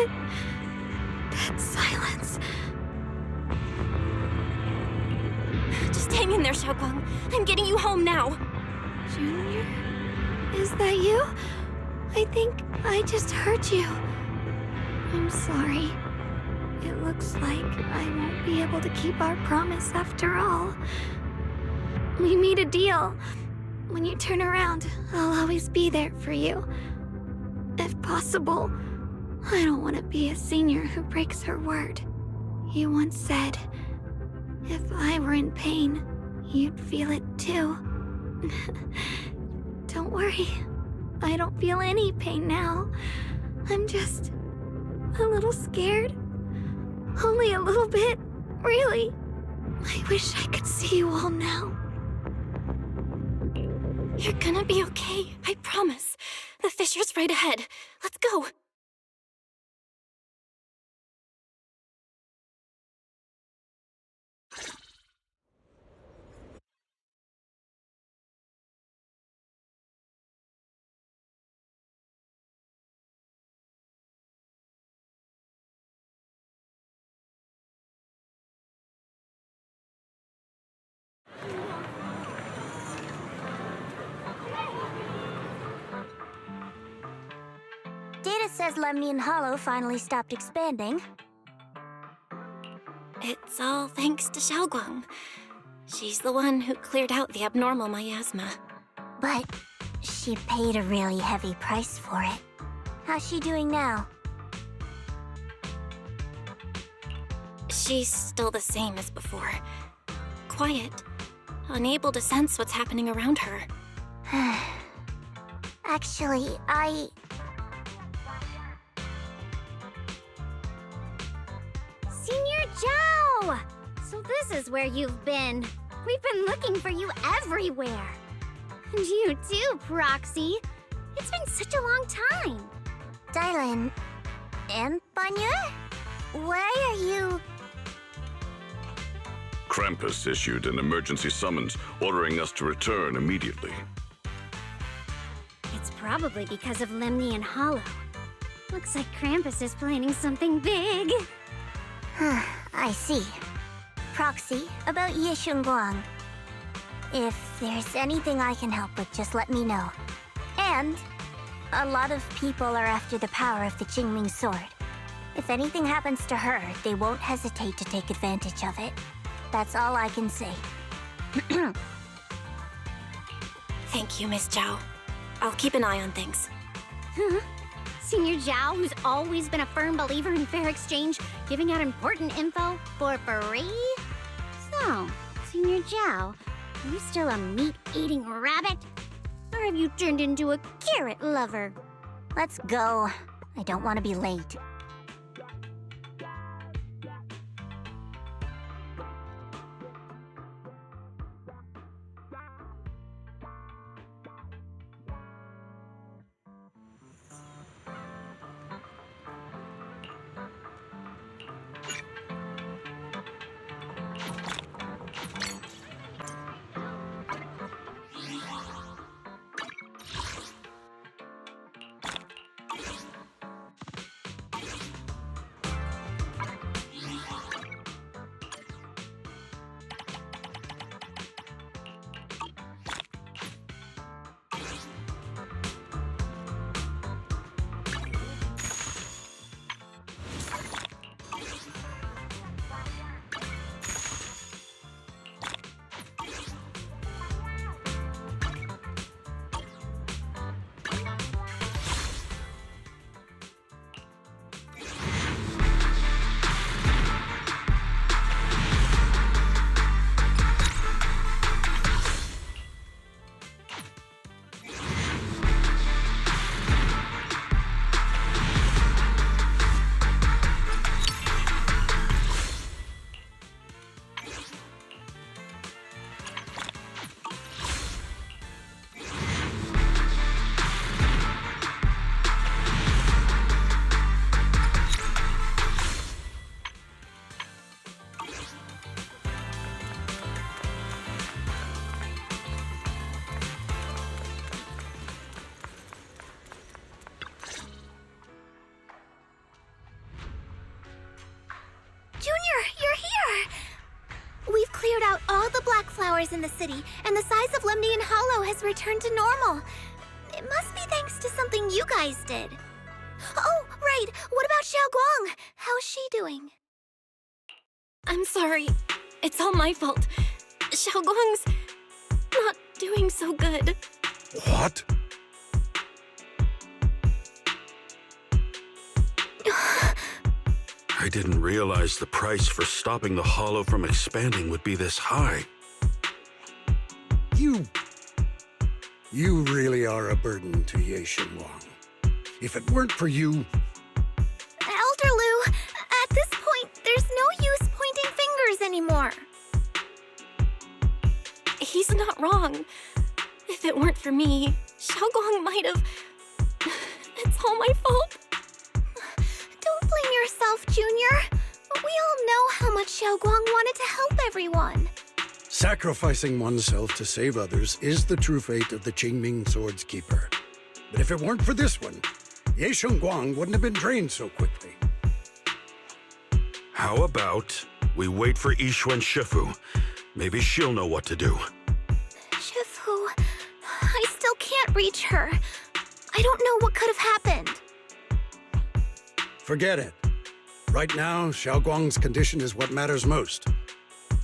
dead silence. Just hang in there, Xiaoguang. I'm getting you home now. Junior? Is that you? I think I just heard you. I'm sorry. It looks like I won't be able to keep our promise after all. We made a deal. When you turn around, I'll always be there for you. If possible, I don't want to be a senior who breaks her word. You once said, if I were in pain, you'd feel it too. Don't worry. I don't feel any pain now. I'm just a little scared. Only a little bit, really. I wish I could see you all now. You're gonna be okay, I promise. The fissure's right ahead. Let's go. Data says Lemnian Hollow finally stopped expanding. It's all thanks to Xiaoguang. She's the one who cleared out the abnormal miasma. But she paid a really heavy price for it. How's she doing now? She's still the same as before. Quiet, unable to sense what's happening around her. Actually, Senior Zhao! So this is where you've been. We've been looking for you everywhere. And you too, Proxy. It's been such a long time. Dylan and Banya? Why are you... Krampus issued an emergency summons ordering us to return immediately. It's probably because of Lemnian Hollow. Looks like Krampus is planning something big. I see. Proxy, about Yixuan. If there's anything I can help with, just let me know. And a lot of people are after the power of the Qingming Sword. If anything happens to her, they won't hesitate to take advantage of it. That's all I can say. Thank you, Miss Zhao. I'll keep an eye on things. Senior Zhao, who's always been a firm believer in fair exchange, giving out important info for free? So, Senior Zhao, are you still a meat-eating rabbit? Or have you turned into a carrot lover? Let's go. I don't want to be late. Junior, you're here! We've cleared out all the black flowers in the city, and the size of Lemnian Hollow has returned to normal. It must be thanks to something you guys did. Oh, right! What about about Xiaoguang? How's she doing? I'm sorry. It's all my fault. Xiaoguang's not doing so good. What? I didn't realize the price for stopping the hollow from expanding would be this high. You really are a burden to Yixuan. If it weren't for you... Elder Lu, at this point, there's no use pointing fingers anymore. He's not wrong. If it weren't for me, Xiaoguang might have... It's all my fault. Don't blame yourself, Junior. We all know how much Xiaoguang wanted to help everyone. Sacrificing oneself to save others is the true fate of the Qingming Sword's keeper. But if it weren't for this one, Yixuan wouldn't have been drained so quickly. How about we wait for Yixuan Shifu? Maybe she'll know what to do. Shifu, I still can't reach her. I don't know what could have happened. Forget it. Right now, Xiaoguang's condition is what matters most.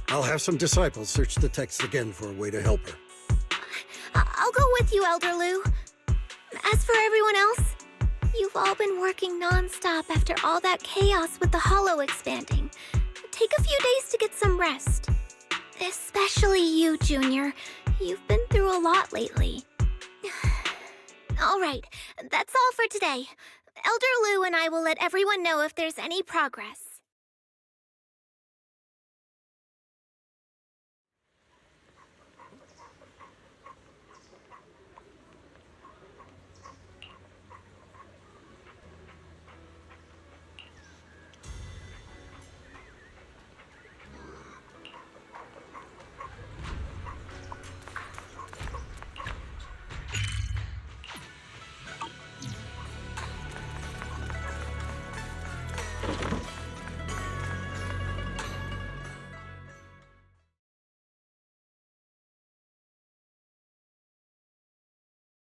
I'll have some disciples search the text again for a way to help her. I'll go with you, Elder Lu. As for everyone else, you've all been working non-stop after all that chaos with the hollow expanding. Take a few days to get some rest. Especially you, Junior. You've been through a lot lately. All right, that's all for today. Elder Lu and I will let everyone know if there's any progress.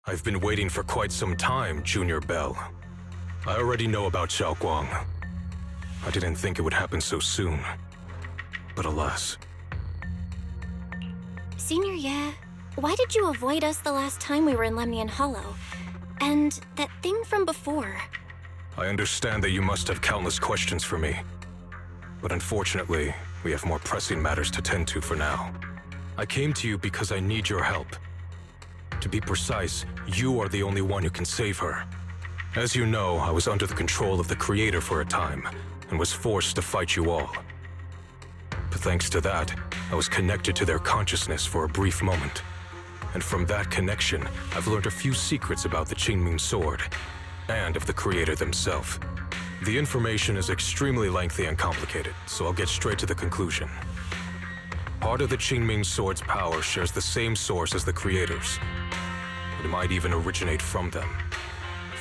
I've been waiting for quite some time, Junior Bell. I already know about Xiaoguang. I didn't think it would happen so soon. But alas. Senior Ye, why did you avoid us the last time we were in Lemnian Hollow? And that thing from before? I understand that you must have countless questions for me. But unfortunately, we have more pressing matters to tend to for now. I came to you because I need your help. To be precise, you are the only one who can save her. As you know, I was under the control of the Creator for a time, and was forced to fight you all. But thanks to that, I was connected to their consciousness for a brief moment. And from that connection, I've learned a few secrets about the Qingming Sword, and of the Creator themselves. The information is extremely lengthy and complicated, so I'll get straight to the conclusion. Part of the Qingming Sword's power shares the same source as the Creator's. It might even originate from them.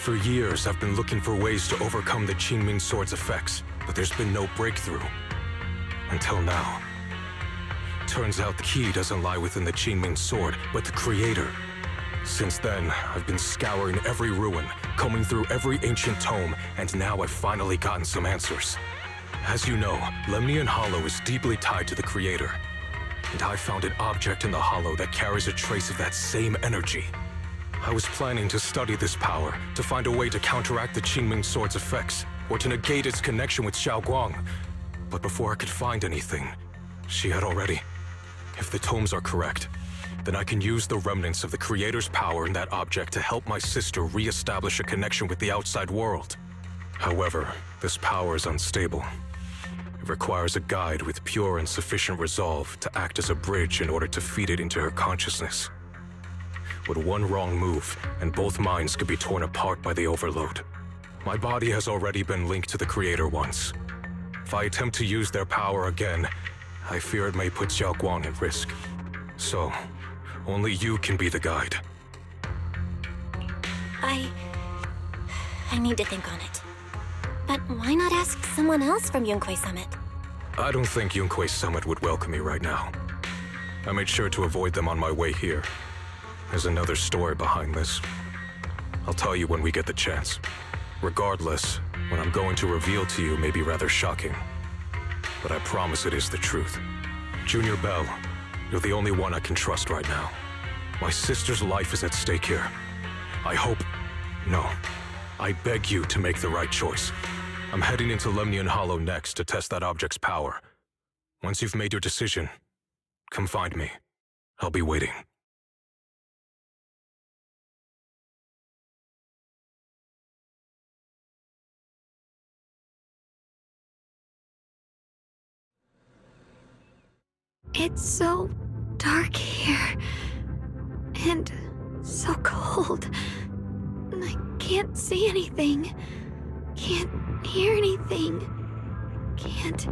For years, I've been looking for ways to overcome the Qingming Sword's effects, but there's been no breakthrough. Until now. Turns out the key doesn't lie within the Qingming Sword, but the Creator. Since then, I've been scouring every ruin, combing through every ancient tome, and now I've finally gotten some answers. As you know, Lemnian Hollow is deeply tied to the Creator. And I found an object in the hollow that carries a trace of that same energy. I was planning to study this power, to find a way to counteract the Qingming Sword's effects, or to negate its connection with Xiaoguang. But before I could find anything, she had already. If the tomes are correct, then I can use the remnants of the Creator's power in that object to help my sister re-establish a connection with the outside world. However, this power is unstable. It requires a guide with pure and sufficient resolve to act as a bridge in order to feed it into her consciousness. With one wrong move, and both minds could be torn apart by the overload. My body has already been linked to the Creator once. If I attempt to use their power again, I fear it may put Xiaoguang at risk. So, only you can be the guide. I need to think on it. But why not ask someone else from Yunkui Summit? I don't think Yunkui Summit would welcome me right now. I made sure to avoid them on my way here. There's another story behind this. I'll tell you when we get the chance. Regardless, What I'm going to reveal to you may be rather shocking, but I promise it is the truth. Junior Bell, you're the only one I can trust right now. My sister's life is at stake here. I beg you to make the right choice. I'm heading into Lemnian Hollow next to test that object's power. Once you've made your decision, come find me. I'll be waiting. It's so dark here. And so cold. I can't see anything. Can't hear anything. Can't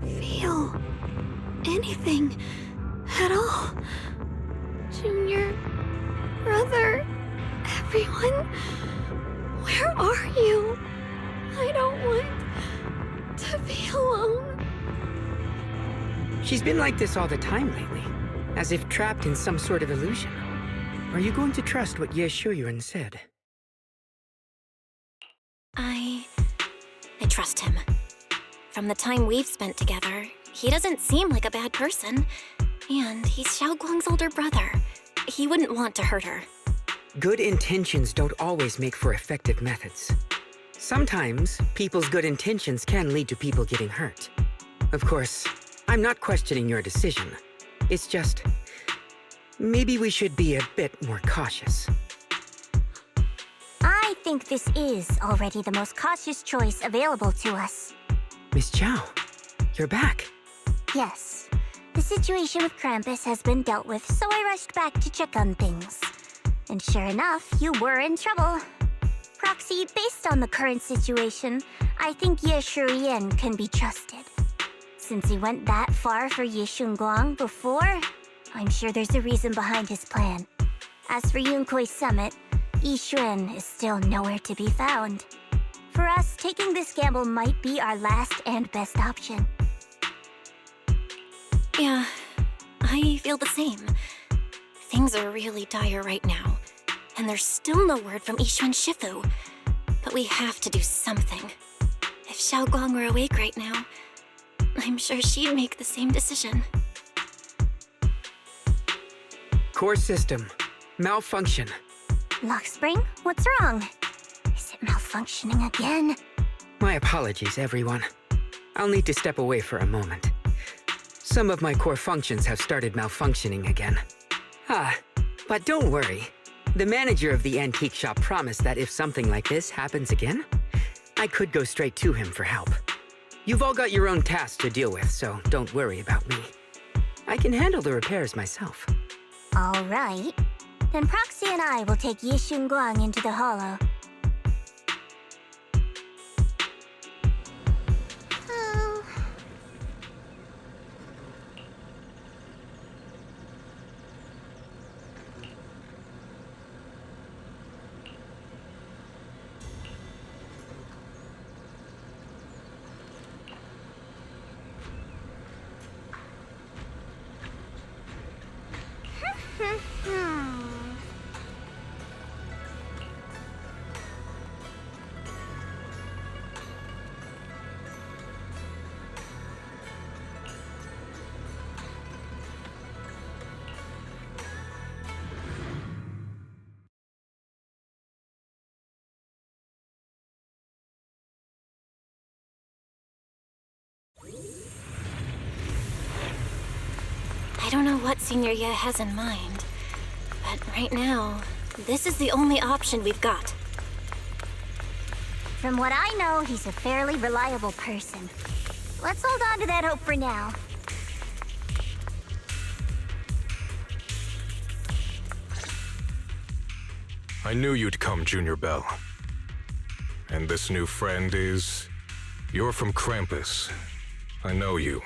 feel anything at all. Junior, brother, everyone, where are you? I don't want to be alone. She's been like this all the time lately, as if trapped in some sort of illusion. Are you going to trust what Yixuan said? I trust him. From the time we've spent together, he doesn't seem like a bad person. And he's Xiaoguang's older brother. He wouldn't want to hurt her. Good intentions don't always make for effective methods. Sometimes, people's good intentions can lead to people getting hurt. Of course, I'm not questioning your decision. It's just, maybe we should be a bit more cautious. I think this is already the most cautious choice available to us. Miss Chow, you're back. Yes. The situation with Krampus has been dealt with, so I rushed back to check on things. And sure enough, you were in trouble. Proxy, based on the current situation, I think Yixuan can be trusted. Since he went that far for Yixuan before, I'm sure there's a reason behind his plan. As for Yunkui Summit, Yixuan is still nowhere to be found. For us, taking this gamble might be our last and best option. Yeah, I feel the same. Things are really dire right now, and there's still no word from Yixuan Shifu. But we have to do something. If Xiaoguang were awake right now, I'm sure she'd make the same decision. Core system. Malfunction. Lock spring? What's wrong? Is it malfunctioning again? My apologies, everyone. I'll need to step away for a moment. Some of my core functions have started malfunctioning again. But don't worry. The manager of the antique shop promised that if something like this happens again, I could go straight to him for help. You've all got your own tasks to deal with, so don't worry about me. I can handle the repairs myself. All right. Then Proxy and I will take Yixuan into the hollow. I don't know what Senior Ye has in mind, but right now, this is the only option we've got. From what I know, he's a fairly reliable person. Let's hold on to that hope for now. I knew you'd come, Junior Bell. And this new friend is... You're from Krampus. I know you.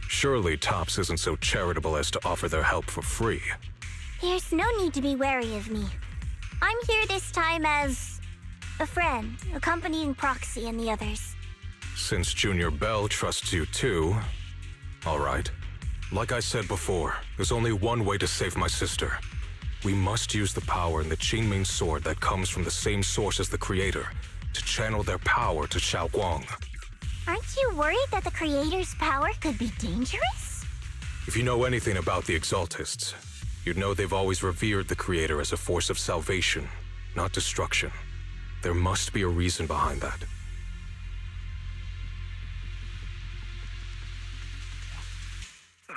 Surely Tops isn't so charitable as to offer their help for free. There's no need to be wary of me. I'm here this time as... a friend, accompanying Proxy and the others. Since Junior Bell trusts you too... All right. Like I said before, there's only one way to save my sister. We must use the power in the Qingming Sword that comes from the same source as the Creator to channel their power to Xiaoguang. Aren't you worried that the Creator's power could be dangerous? If you know anything about the Exaltists, you'd know they've always revered the Creator as a force of salvation, not destruction. There must be a reason behind that.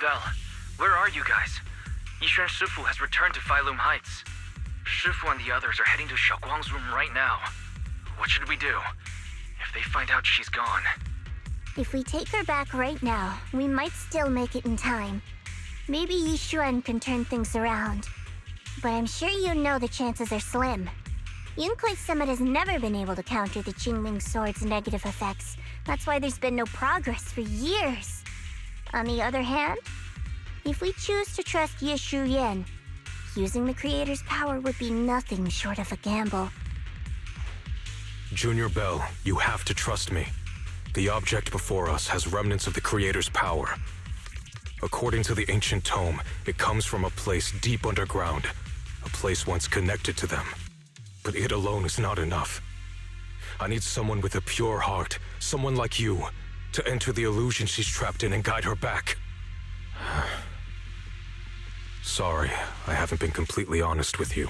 Val, where are you guys? Yixuan Shifu has returned to Failum Heights. Shifu and the others are heading to Xiaoguang's room right now. What should we do? If they find out she's gone... If we take her back right now, we might still make it in time. Maybe Yixuan can turn things around. But I'm sure you know the chances are slim. Yunkui Summit has never been able to counter the Qingming Sword's negative effects. That's why there's been no progress for years. On the other hand, if we choose to trust Yixuan, using the Creator's power would be nothing short of a gamble. Junior Bell, you have to trust me. The object before us has remnants of the Creator's power. According to the ancient tome, it comes from a place deep underground, a place once connected to them. But it alone is not enough. I need someone with a pure heart, someone like you, to enter the illusion she's trapped in and guide her back. Sorry, I haven't been completely honest with you.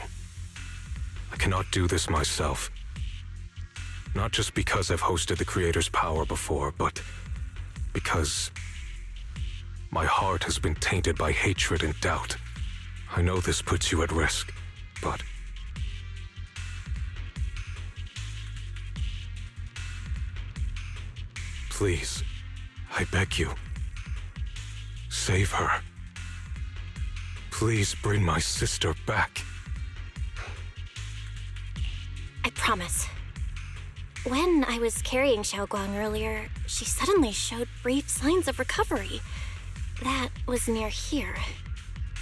I cannot do this myself. Not just because I've hosted the Creator's power before, but because my heart has been tainted by hatred and doubt. I know this puts you at risk, but... Please, I beg you, save her. Please bring my sister back. I promise. When I was carrying Xiaoguang earlier, she suddenly showed brief signs of recovery. That was near here.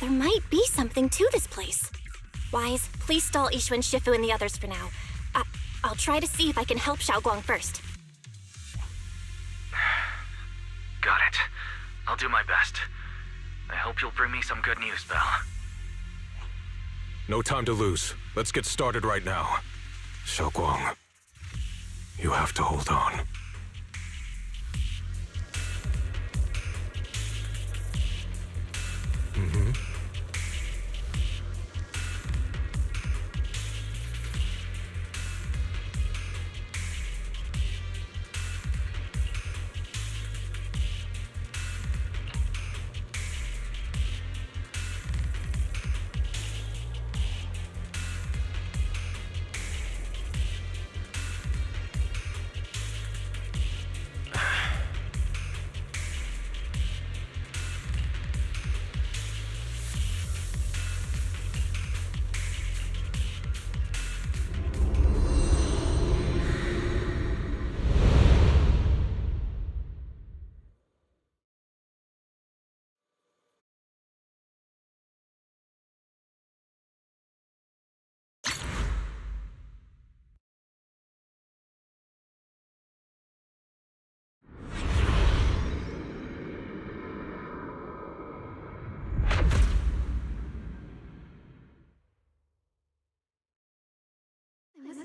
There might be something to this place. Wise, please stall Yixuan Shifu and the others for now. I'll try to see if I can help Xiaoguang first. Got it. I'll do my best. I hope you'll bring me some good news, Belle. No time to lose. Let's get started right now. Xiaoguang, you have to hold on.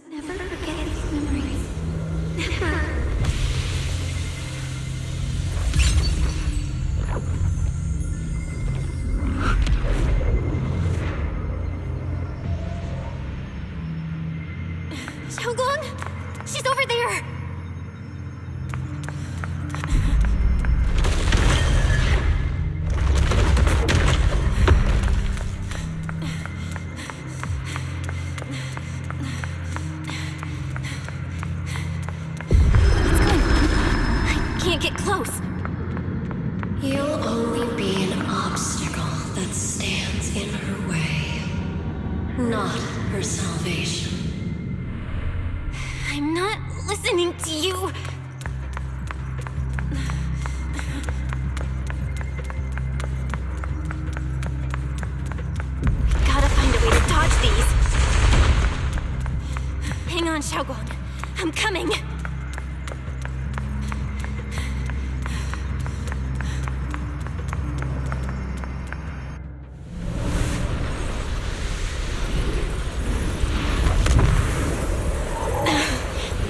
Never forget these memories. Never. Xiaoguang! She's over there! Get close. You'll only be an obstacle that stands in her way, not her salvation. I'm not listening to you. Gotta find a way to dodge these. Hang on, Xiaoguang. I'm coming.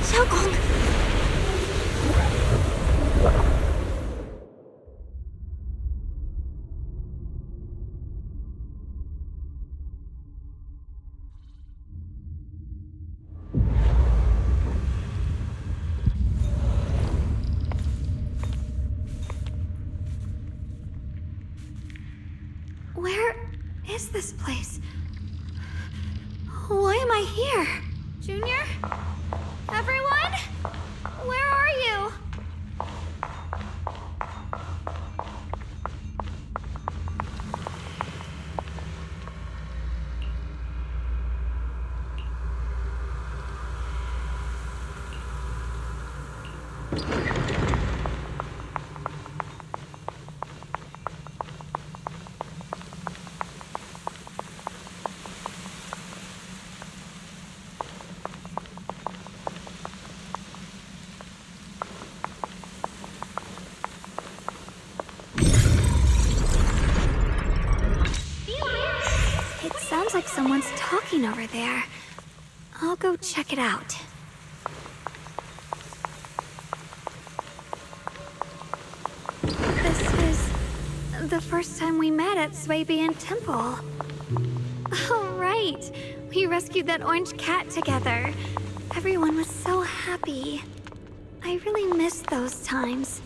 Xiaoguang! Where is this place? Why am I here? Junior? Everyone? Where are you? Sounds like someone's talking over there. I'll go check it out. This is the first time we met at Swabian Temple. Oh, right. We rescued that orange cat together. Everyone was so happy. I really miss those times.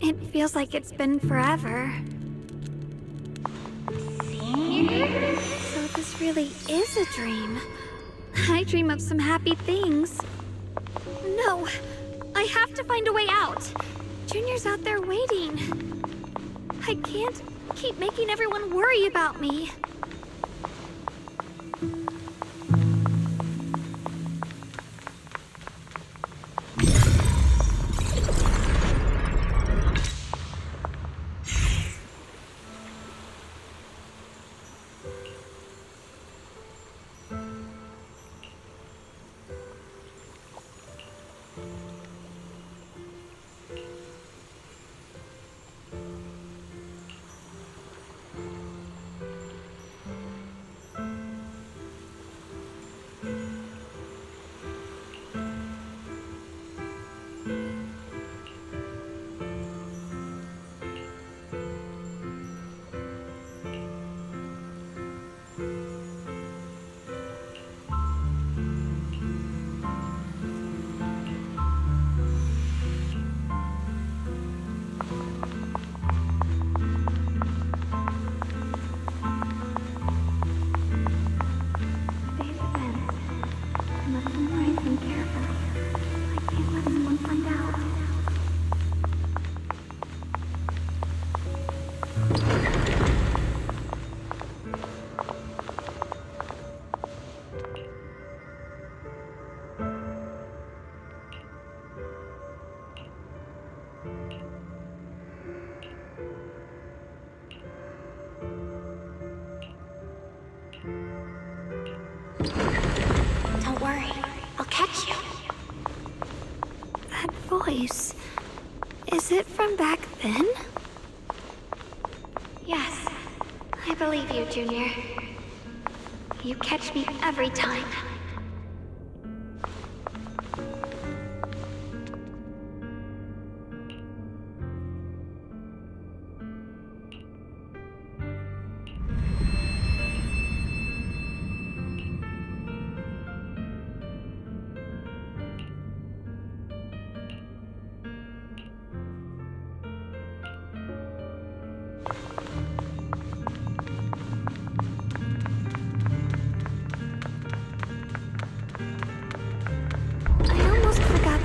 It feels like it's been forever. So this really is a dream. I dream of some happy things. No, I have to find a way out. Junior's out there waiting. I can't keep making everyone worry about me. Don't worry, I'll catch you. That voice... is it from back then? Yes, I believe you, Junior. You catch me every time.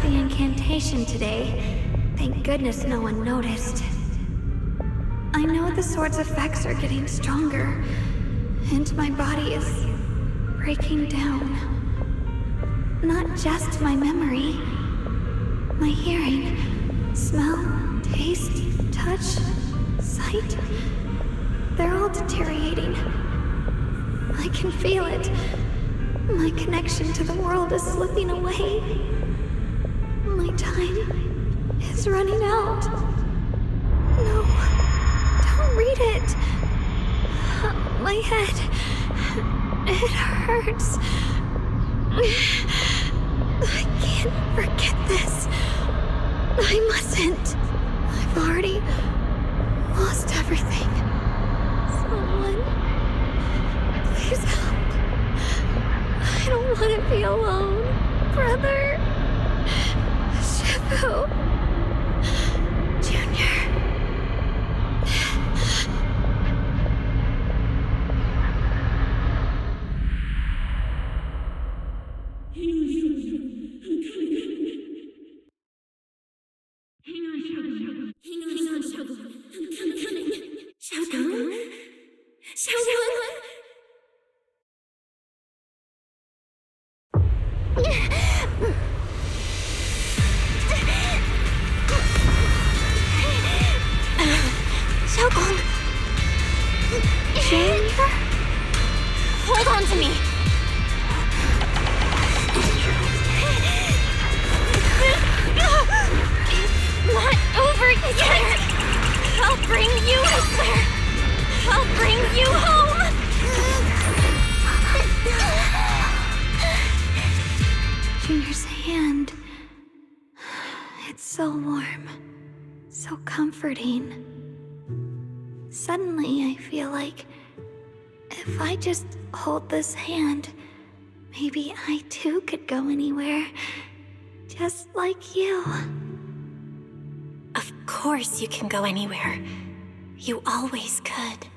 Incantation today. Thank goodness no one noticed. I know the sword's effects are getting stronger, and my body is breaking down. Not just my memory, my hearing, smell, taste, touch, sight. They're all deteriorating. I can feel it. My connection to the world is slipping away. My time is running out. No, don't read it. My head, it hurts. I can't can forget this. I mustn't. I've already lost everything. Someone, please help. I don't want to be alone. Brother. Shifu. Junior. Hold on to me! It's not over yet! I'll bring you elsewhere! I'll bring you home! Junior's hand. It's so warm. So comforting. Suddenly, I feel like if I just hold this hand, maybe I too could go anywhere. Just like you. Of course you can go anywhere. You always could.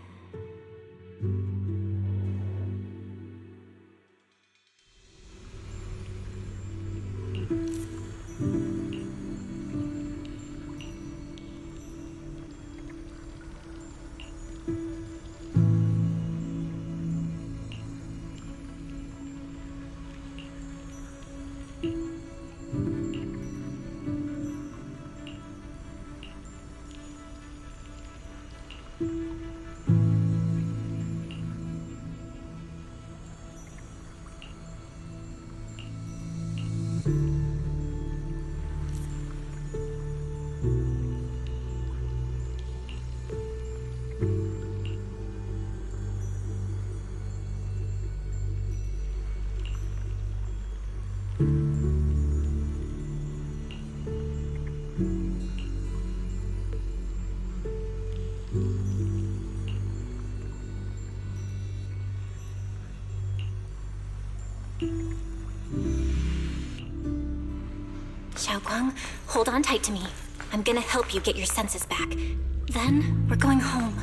Xiaoguang, hold on tight to me. I'm gonna help you get your senses back. Then, we're going home.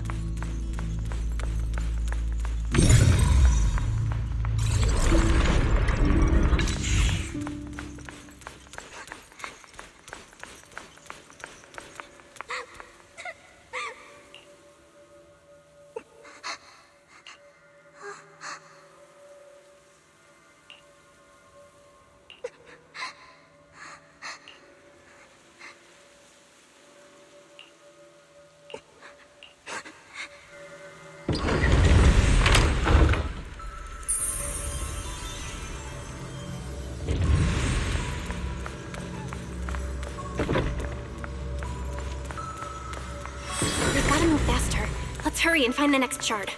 We've gotta move faster. Let's hurry and find the next shard.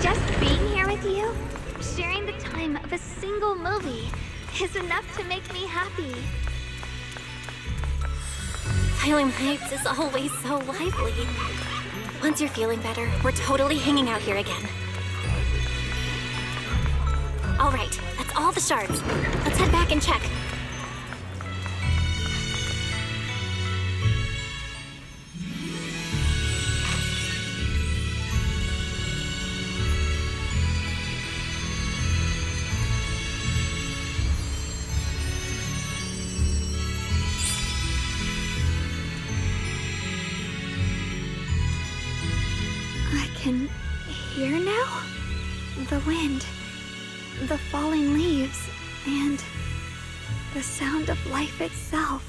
Just being here with you, sharing the time of a single movie, is enough to make me happy. Phylum Heights is always so lively. Once you're feeling better, we're totally hanging out here again. All right, that's all the shards. Let's head back and check. I can hear now? The wind, the falling leaves, and the sound of life itself.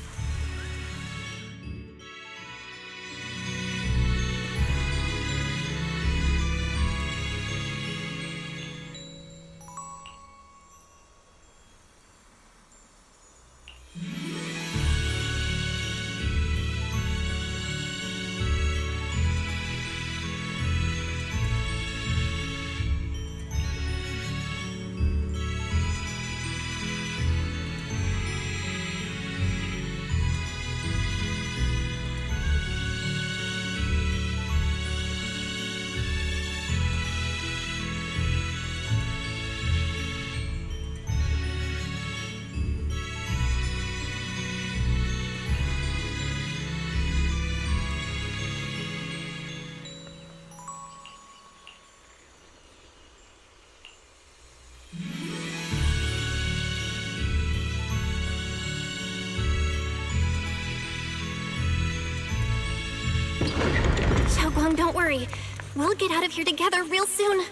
Xiaoguang, don't worry. We'll get out of here together real soon.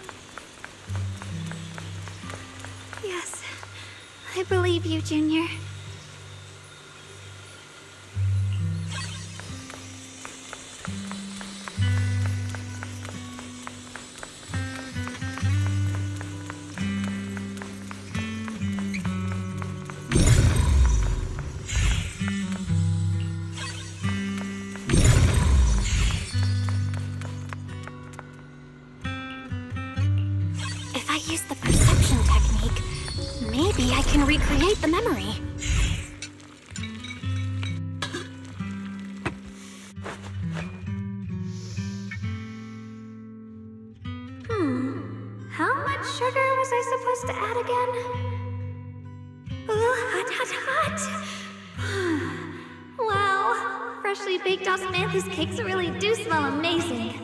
Yes, I believe you, Junior. If I use the perception technique, maybe I can recreate the memory. How much sugar was I supposed to add again? Hot, hot, hot! Wow, freshly baked osmanthus cakes really do smell amazing.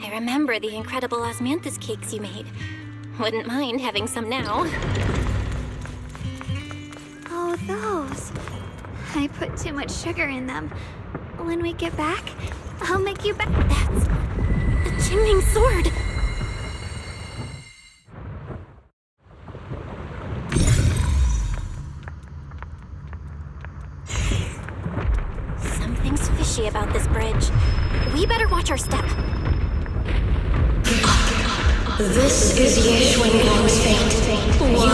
I remember the incredible osmanthus cakes you made. Wouldn't mind having some now. Oh, those. I put too much sugar in them. When we get back, I'll make you back. That's the Qingming Sword. Something's fishy about this bridge. We better watch our step. This is Yixuan's fate. Why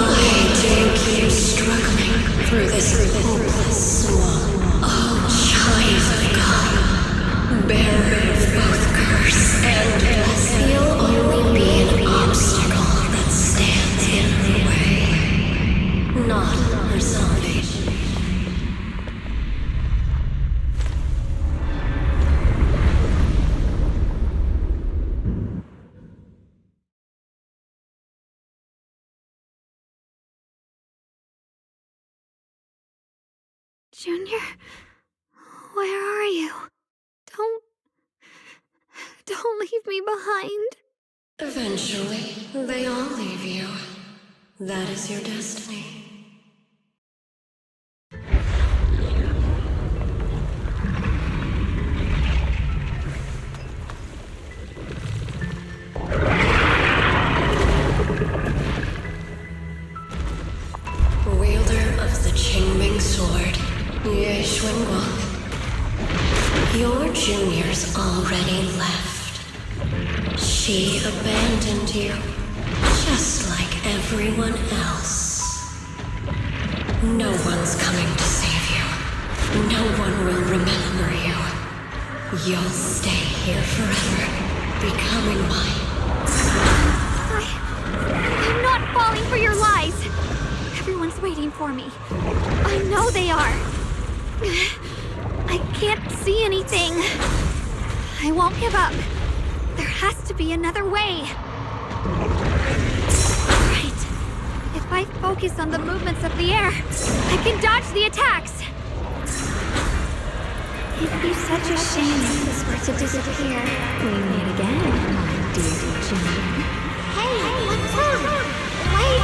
do you keep struggling through this hopeless swamp? Oh, child of God, bearer of both curse and blessing, you'll only be an obstacle that stands in her way, not her salvation. Junior, where are you? Don't leave me behind. Eventually, they all leave you. That is your destiny. Wielder of the Qingming Sword, Yixuan. Your junior's already left. She abandoned you, just like everyone else. No one's coming to save you. No one will remember you. You'll stay here forever, becoming mine. I'm not falling for your lies. Everyone's waiting for me. I know they are. I can't see anything. I won't give up. There has to be another way. Right. If I focus on the movements of the air, I can dodge the attacks. It'd be such a shame if this were to disappear. We meet again, my dear Junior. Hey, what's up? Wait!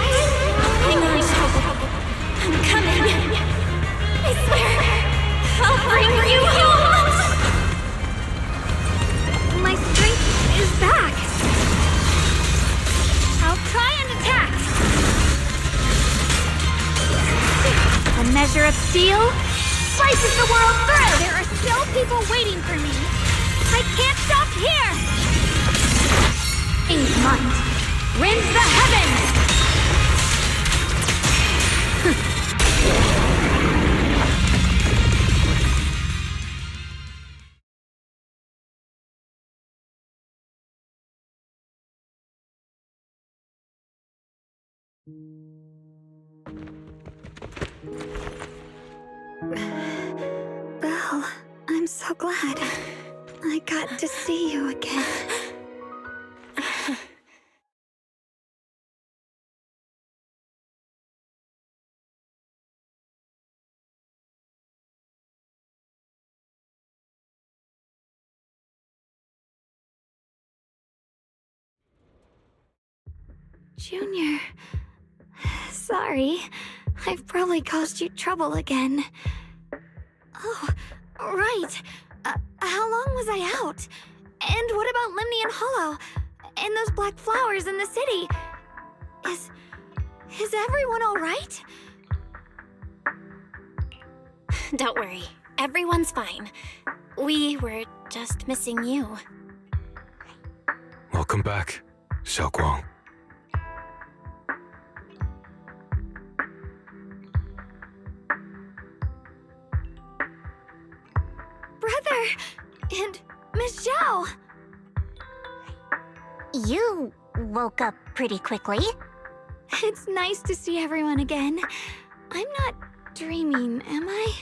Hang on, Xiaoguang. I'm coming. I swear, I'll bring you home. My strength is back. I'll try and attack. A measure of steel slices the world through. There are still people waiting for me. I can't stop here. King's might rends the heavens! Belle, I'm so glad. I got to see you again. Junior, sorry. I've probably caused you trouble again. Oh, right. How long was I out? And what about Limnian Hollow? And those black flowers in the city? Is everyone all right? Don't worry. Everyone's fine. We were just missing you. Welcome back, Xiaoguang. Brother! And Miss Zhao! You woke up pretty quickly. It's nice to see everyone again. I'm not dreaming, am I?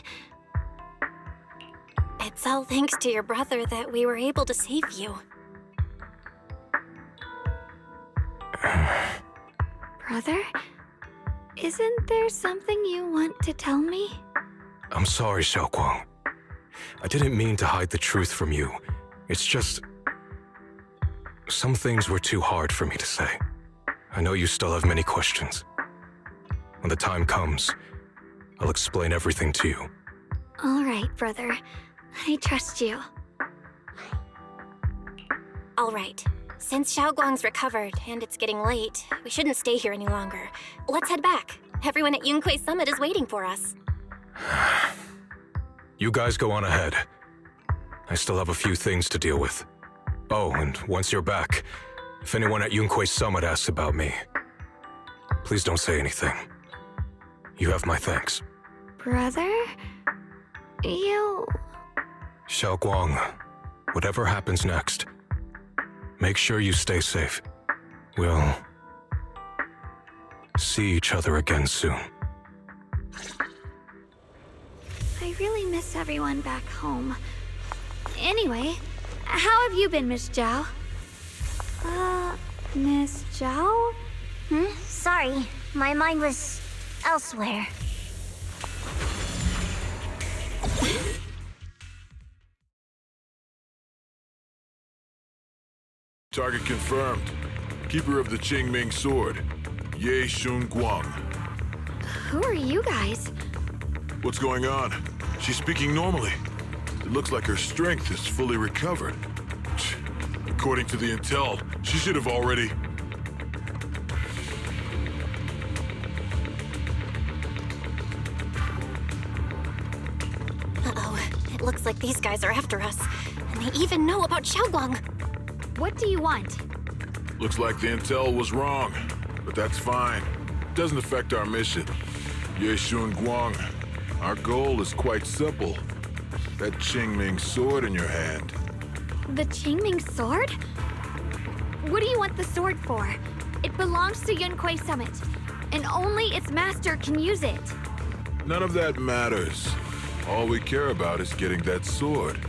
It's all thanks to your brother that we were able to save you. Brother? Isn't there something you want to tell me? I'm sorry, Xiaoguang. I didn't mean to hide the truth from you. It's just... some things were too hard for me to say. I know you still have many questions. When the time comes, I'll explain everything to you. All right, brother. I trust you. All right. Since Xiaoguang's recovered and it's getting late, we shouldn't stay here any longer. Let's head back. Everyone at Yunkui Summit is waiting for us. You guys go on ahead. I still have a few things to deal with. Oh, and once you're back, if anyone at Yunkui Summit asks about me, please don't say anything. You have my thanks. Brother? You... Xiaoguang, whatever happens next, make sure you stay safe. We'll see each other again soon. I really miss everyone back home. Anyway, how have you been, Miss Zhao? Miss Zhao? Sorry, my mind was elsewhere. Target confirmed. Keeper of the Qingming Sword, Yixuan. Who are you guys? What's going on? She's speaking normally. It looks like her strength is fully recovered. According to the intel, she should have already... Uh-oh. It looks like these guys are after us. And they even know about Xiaoguang. What do you want? Looks like the intel was wrong, but that's fine. Doesn't affect our mission. Yixuan, our goal is quite simple. That Qingming Sword in your hand. The Qingming Sword? What do you want the sword for? It belongs to Yunkui Summit, and only its master can use it. None of that matters. All we care about is getting that sword.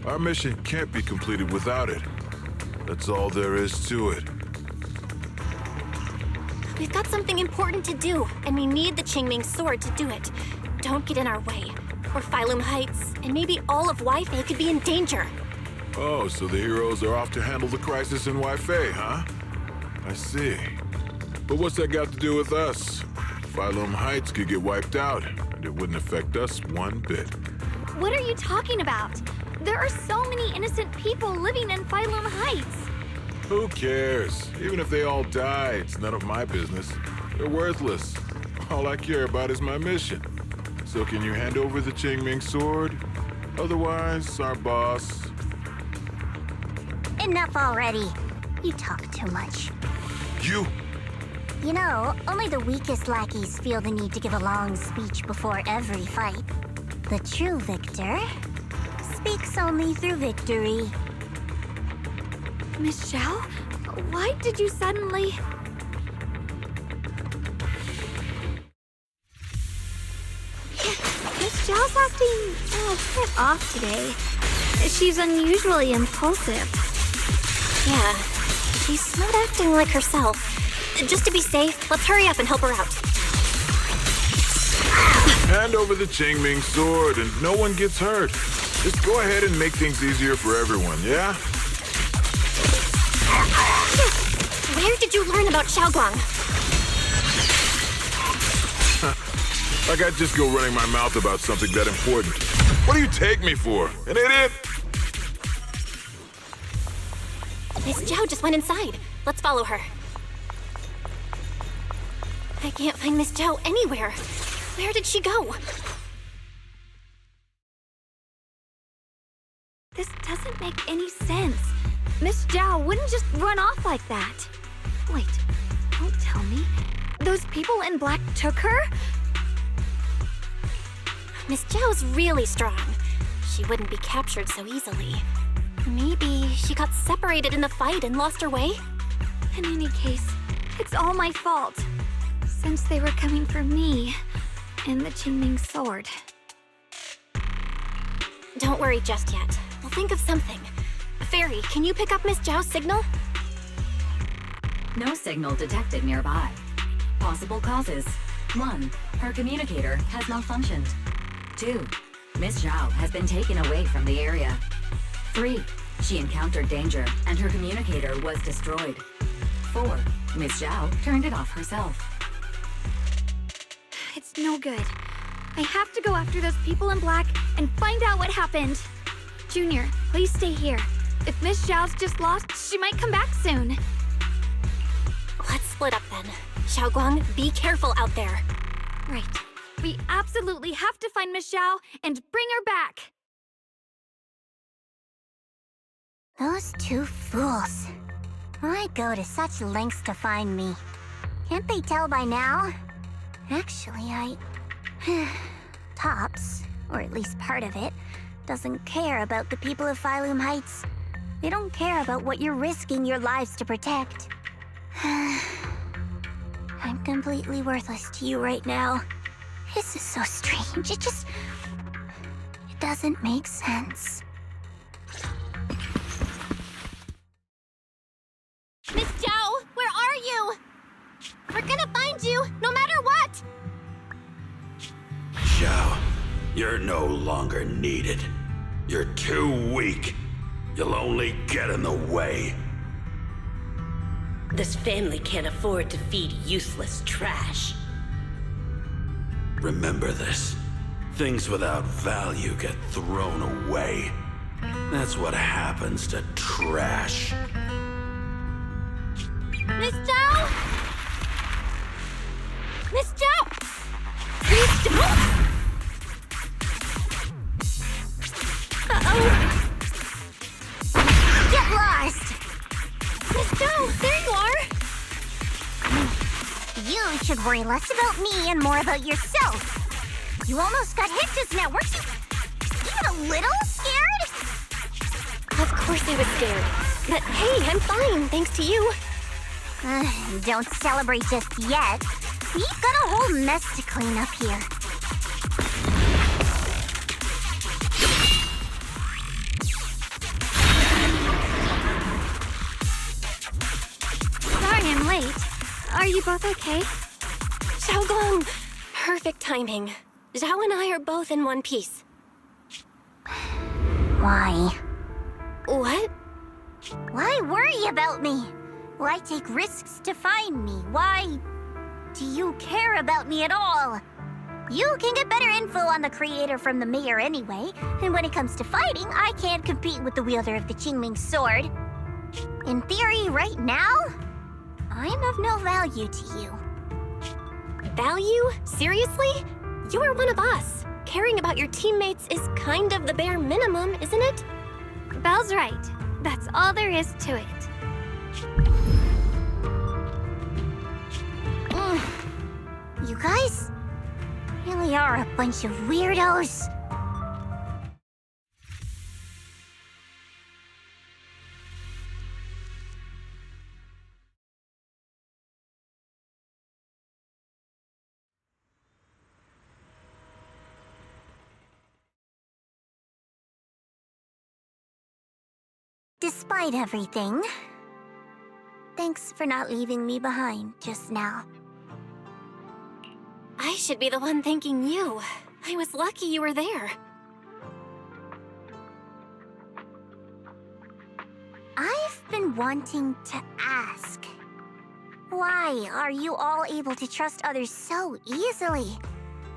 Our mission can't be completed without it. That's all there is to it. We've got something important to do, and we need the Qingming Sword to do it. Don't get in our way, or Phylum Heights, and maybe all of Wi-Fi could be in danger. Oh, so the heroes are off to handle the crisis in Wi-Fi, huh? I see. But what's that got to do with us? Phylum Heights could get wiped out, and it wouldn't affect us one bit. What are you talking about? There are so many innocent people living in Phylum Heights. Who cares? Even if they all die, it's none of my business. They're worthless. All I care about is my mission. So can you hand over the Qingming Sword? Otherwise, our boss... Enough already. You talk too much. You? You know, only the weakest lackeys feel the need to give a long speech before every fight. The true victor speaks only through victory. Miss Xiao? Why did you suddenly... Miss Xiao's acting a bit off today. She's unusually impulsive. Yeah, she's not acting like herself. Just to be safe, let's hurry up and help her out. Hand over the Qingming Sword and no one gets hurt. Just go ahead and make things easier for everyone, yeah? Where did you learn about Xiaoguang? Like I'd just go running my mouth about something that important. What do you take me for? An idiot? Miss Zhao just went inside. Let's follow her. I can't find Miss Zhao anywhere. Where did she go? This doesn't make any sense. Miss Zhao wouldn't just run off like that. Wait, don't tell me. Those people in black took her? Miss Zhao's really strong. She wouldn't be captured so easily. Maybe she got separated in the fight and lost her way? In any case, it's all my fault. Since they were coming for me and the Qingming Sword. Don't worry just yet. We'll think of something. Fairy, can you pick up Miss Zhao's signal? No signal detected nearby. Possible causes. 1. Her communicator has malfunctioned. 2. Miss Zhao has been taken away from the area. 3. She encountered danger and her communicator was destroyed. 4. Miss Zhao turned it off herself. It's no good. I have to go after those people in black and find out what happened. Junior, please stay here. If Miss Zhao's just lost, she might come back soon. Let's split up then. Xiaoguang, be careful out there. Right. We absolutely have to find Miss Zhao and bring her back. Those two fools. Why go to such lengths to find me? Can't they tell by now? Actually, Tops, or at least part of it, doesn't care about the people of Phylum Heights. They don't care about what you're risking your lives to protect. I'm completely worthless to you right now. This is so strange. It doesn't make sense. Miss Zhao, where are you? We're gonna find you, no matter what! Xiao, you're no longer needed. You're too weak. You'll only get in the way. This family can't afford to feed useless trash. Remember this. Things without value get thrown away. That's what happens to trash. Miss Zhao! Miss Zhao! Miss Zhao? Uh-oh! Get lost! Miss Zhao, there you are! You should worry less about me and more about yourself. You almost got hit just now, weren't you? Even a little scared? Of course I was scared. But hey, I'm fine, thanks to you. Don't celebrate just yet. We've got a whole mess to clean up here. Sorry I'm late. Are you both okay? Xiaoguang! Perfect timing. Zhao and I are both in one piece. Why? What? Why worry about me? Why take risks to find me? Why do you care about me at all? You can get better info on the creator from the mayor anyway, and when it comes to fighting, I can't compete with the wielder of the Qingming Sword. In theory, right now, I'm of no value to you. Value? Seriously? You're one of us. Caring about your teammates is kind of the bare minimum, isn't it? Belle's right. That's all there is to it. You guys really are a bunch of weirdos. Despite everything, thanks for not leaving me behind just now. I should be the one thanking you. I was lucky you were there. I've been wanting to ask. Why are you all able to trust others so easily?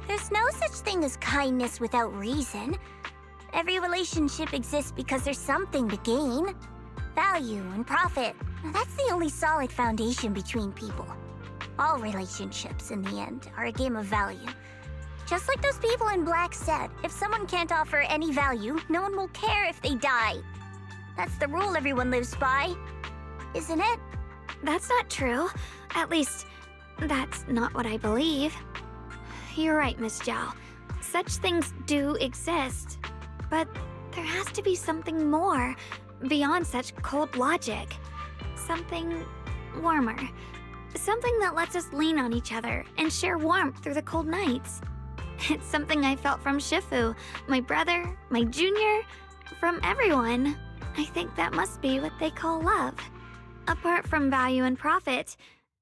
There's no such thing as kindness without reason. Every relationship exists because there's something to gain. Value and profit. That's the only solid foundation between people. All relationships, in the end, are a game of value. Just like those people in black said, if someone can't offer any value, no one will care if they die. That's the rule everyone lives by, isn't it? That's not true. At least, that's not what I believe. You're right, Miss Zhao. Such things do exist. But there has to be something more, beyond such cold logic. Something warmer. Something that lets us lean on each other and share warmth through the cold nights. It's something I felt from Shifu, my brother, my junior, from everyone. I think that must be what they call love. Apart from value and profit,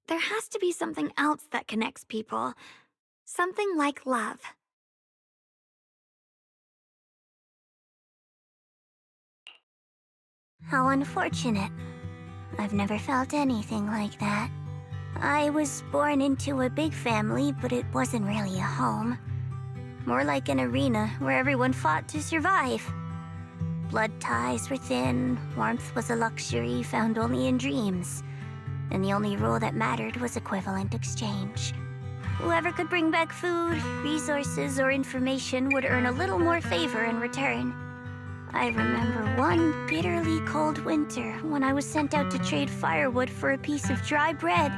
there has to be something else that connects people. Something like love. How unfortunate. I've never felt anything like that. I was born into a big family, but it wasn't really a home. More like an arena where everyone fought to survive. Blood ties were thin, warmth was a luxury found only in dreams. And the only rule that mattered was equivalent exchange. Whoever could bring back food, resources, or information would earn a little more favor in return. I remember one bitterly cold winter when I was sent out to trade firewood for a piece of dry bread.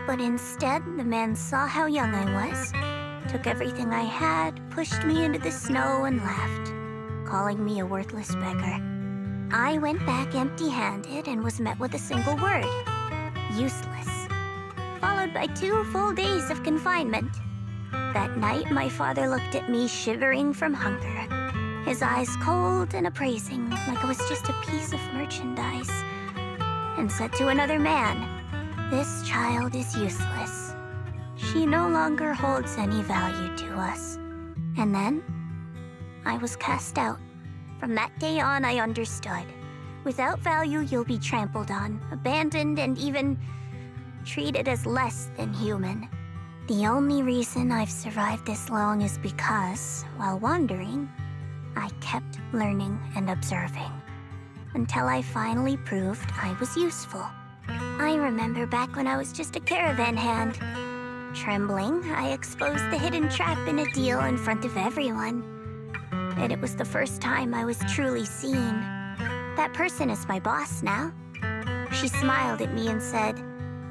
But instead, the man saw how young I was, took everything I had, pushed me into the snow, and left, calling me a worthless beggar. I went back empty-handed and was met with a single word: useless. Followed by 2 full days of confinement. That night, my father looked at me shivering from hunger. His eyes cold and appraising, like I was just a piece of merchandise, and said to another man, "This child is useless. She no longer holds any value to us." And then, I was cast out. From that day on, I understood. Without value, you'll be trampled on, abandoned, and even treated as less than human. The only reason I've survived this long is because, while wandering, I kept learning and observing, until I finally proved I was useful. I remember back when I was just a caravan hand. Trembling, I exposed the hidden trap in a deal in front of everyone. And it was the first time I was truly seen. That person is my boss now. She smiled at me and said,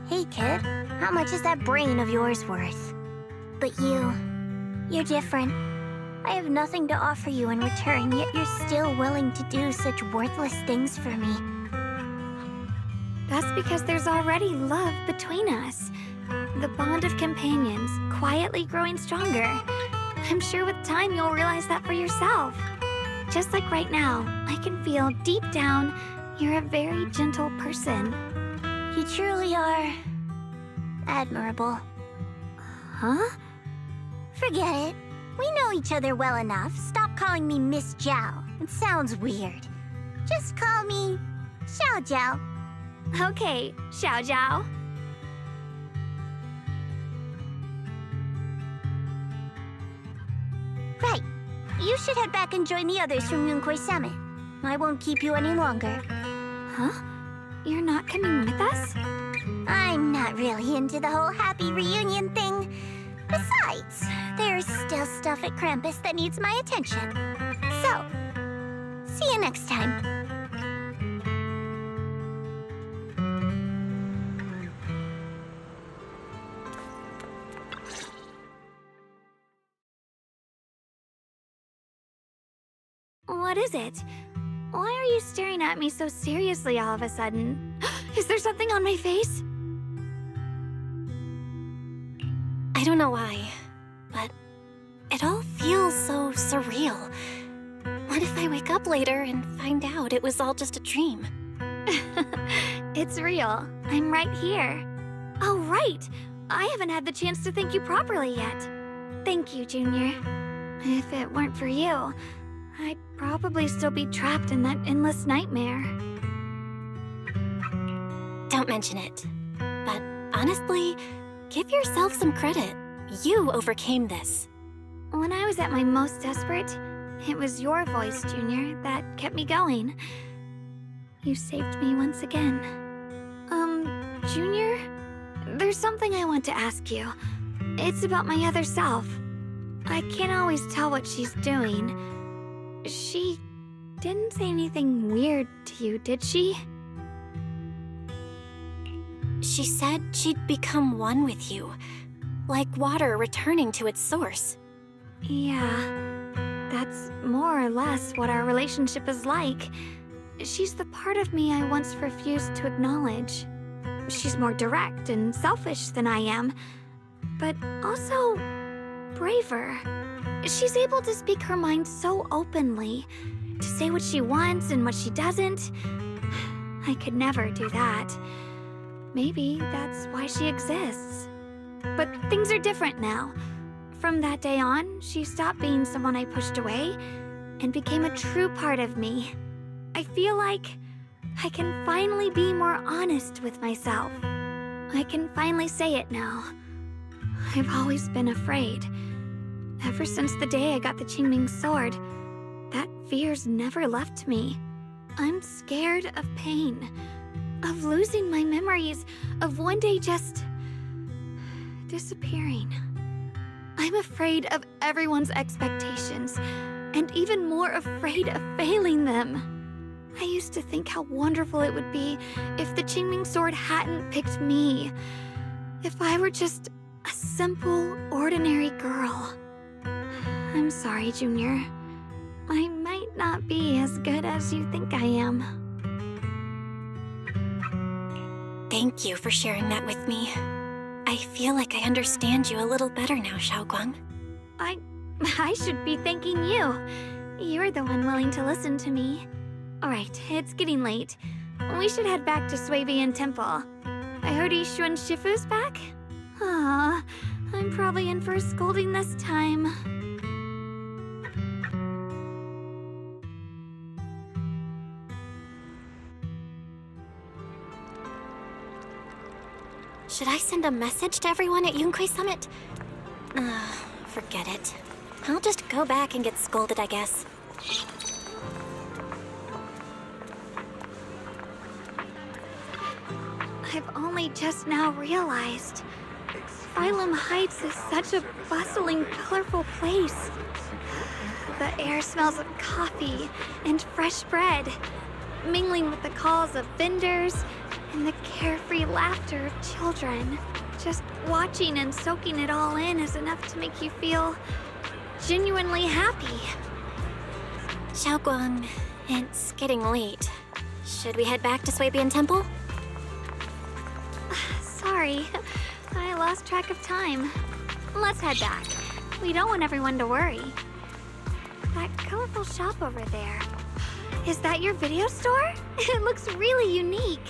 "Hey kid, how much is that brain of yours worth?" But you're different. I have nothing to offer you in return, yet you're still willing to do such worthless things for me. That's because there's already love between us. The bond of companions, quietly growing stronger. I'm sure with time you'll realize that for yourself. Just like right now, I can feel deep down you're a very gentle person. You truly are admirable. Huh? Forget it. We know each other well enough. Stop calling me Miss Zhao. It sounds weird. Just call me Xiao Zhao. Okay, Xiao Zhao. Right. You should head back and join the others from Yunkui Summit. I won't keep you any longer. Huh? You're not coming with us? I'm not really into the whole happy reunion thing. Besides, there's still stuff at Krampus that needs my attention. So, see you next time. What is it? Why are you staring at me so seriously all of a sudden? Is there something on my face? I don't know why, but it all feels so surreal. What if I wake up later and find out it was all just a dream? It's real. I'm right here. Oh, right! I haven't had the chance to thank you properly yet. Thank you, Junior. If it weren't for you, I'd probably still be trapped in that endless nightmare. Don't mention it. But honestly, give yourself some credit. You overcame this. When I was at my most desperate, it was your voice, Junior, that kept me going. You saved me once again. Junior? There's something I want to ask you. It's about my other self. I can't always tell what she's doing. She didn't say anything weird to you, did she? She said she'd become one with you, like water returning to its source. Yeah, that's more or less what our relationship is like. She's the part of me I once refused to acknowledge. She's more direct and selfish than I am, but also braver. She's able to speak her mind so openly, to say what she wants and what she doesn't. I could never do that. Maybe that's why she exists. But things are different now. From that day on, she stopped being someone I pushed away and became a true part of me. I feel like I can finally be more honest with myself. I can finally say it now. I've always been afraid. Ever since the day I got the Qingming Sword, that fear's never left me. I'm scared of pain, of losing my memories, of one day just disappearing. I'm afraid of everyone's expectations, and even more afraid of failing them. I used to think how wonderful it would be if the Qingming Sword hadn't picked me. If I were just a simple, ordinary girl. I'm sorry, Junior. I might not be as good as you think I am. Thank you for sharing that with me. I feel like I understand you a little better now, Xiaoguang. I should be thanking you. You're the one willing to listen to me. Alright, it's getting late. We should head back to Suibian Temple. I heard Yixuan Shifu's back? Aw, I'm probably in for a scolding this time. Should I send a message to everyone at Yunkui Summit? Forget it. I'll just go back and get scolded, I guess. I've only just now realized. Phylum Heights is such a bustling, colorful place. The air smells of coffee and fresh bread, mingling with the calls of vendors and the carefree laughter of children. Just watching and soaking it all in is enough to make you feel genuinely happy. Xiaoguang, it's getting late. Should we head back to Suibian Temple? Sorry, I lost track of time. Let's head back. We don't want everyone to worry. That colorful shop over there. Is that your video store? It looks really unique.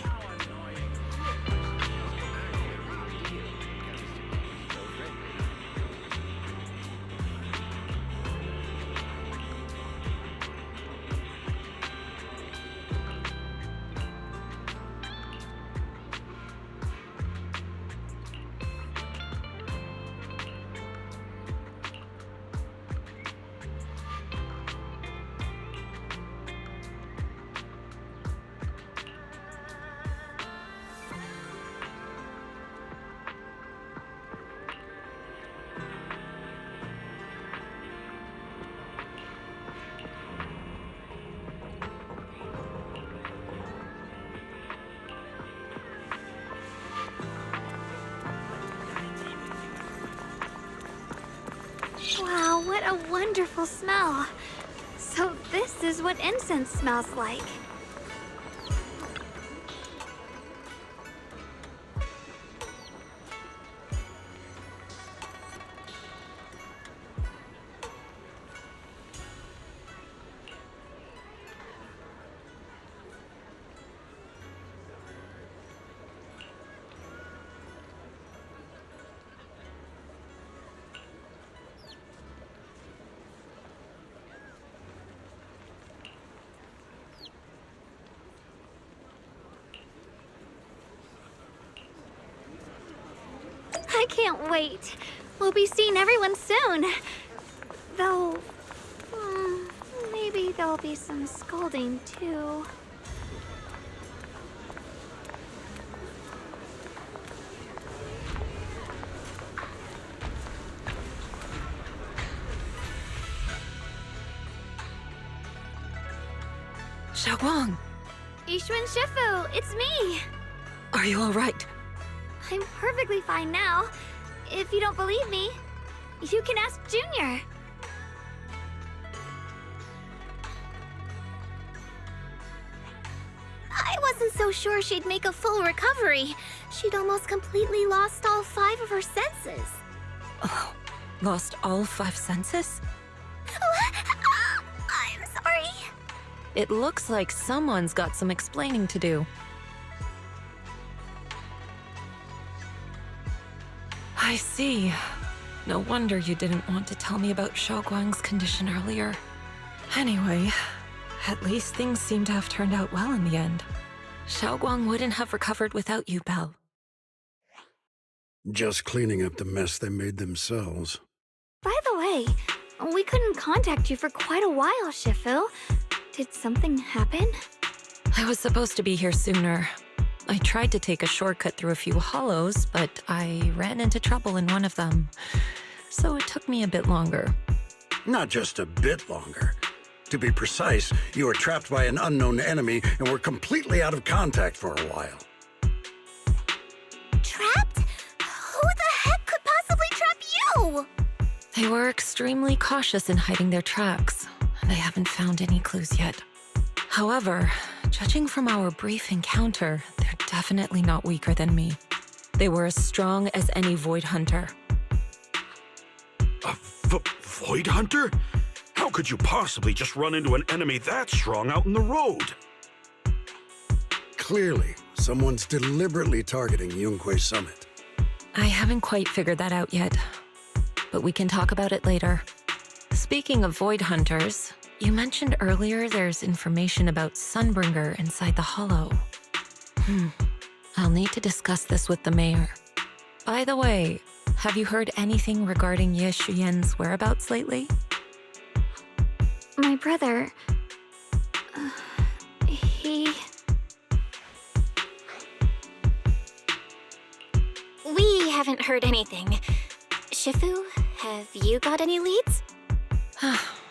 Wow, what a wonderful smell. So this is what incense smells like. I can't wait. We'll be seeing everyone soon. Though, maybe there'll be some scolding too. Xiaoguang! Yixuan Shifu, it's me! Are you alright? I'm perfectly fine now. If you don't believe me, you can ask Junior. I wasn't so sure she'd make a full recovery. She'd almost completely lost all 5 of her senses. Oh, lost all 5 senses? I'm sorry. It looks like someone's got some explaining to do. I see. No wonder you didn't want to tell me about Xiaoguang's condition earlier. Anyway, at least things seem to have turned out well in the end. Xiaoguang wouldn't have recovered without you, Belle. Just cleaning up the mess they made themselves. By the way, we couldn't contact you for quite a while, Shifu. Did something happen? I was supposed to be here sooner. I tried to take a shortcut through a few hollows, but I ran into trouble in one of them. So it took me a bit longer. Not just a bit longer. To be precise, you were trapped by an unknown enemy and were completely out of contact for a while. Trapped? Who the heck could possibly trap you? They were extremely cautious in hiding their tracks. They haven't found any clues yet. However, judging from our brief encounter, they're definitely not weaker than me. They were as strong as any Void Hunter. A Void Hunter? How could you possibly just run into an enemy that strong out in the road? Clearly, someone's deliberately targeting Yunkui Summit. I haven't quite figured that out yet, but we can talk about it later. Speaking of Void Hunters, you mentioned earlier there's information about Sunbringer inside the Hollow. I'll need to discuss this with the mayor. By the way, have you heard anything regarding Yixuan's whereabouts lately? My brother... he... We haven't heard anything. Shifu, have you got any leads?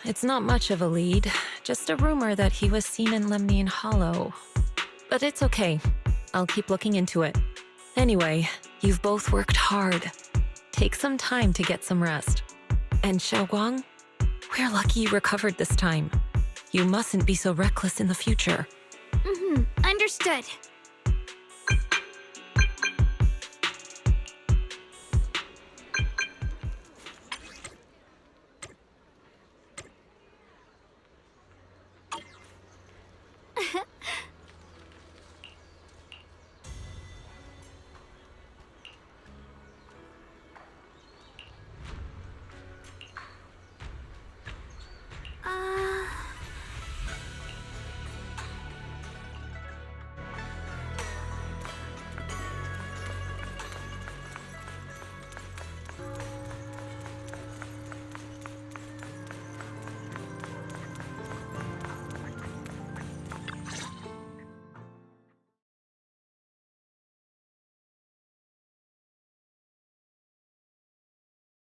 It's not much of a lead, just a rumor that he was seen in Lemnian Hollow. But it's okay. I'll keep looking into it. Anyway, you've both worked hard. Take some time to get some rest. And Xiaoguang, we're lucky you recovered this time. You mustn't be so reckless in the future. Understood.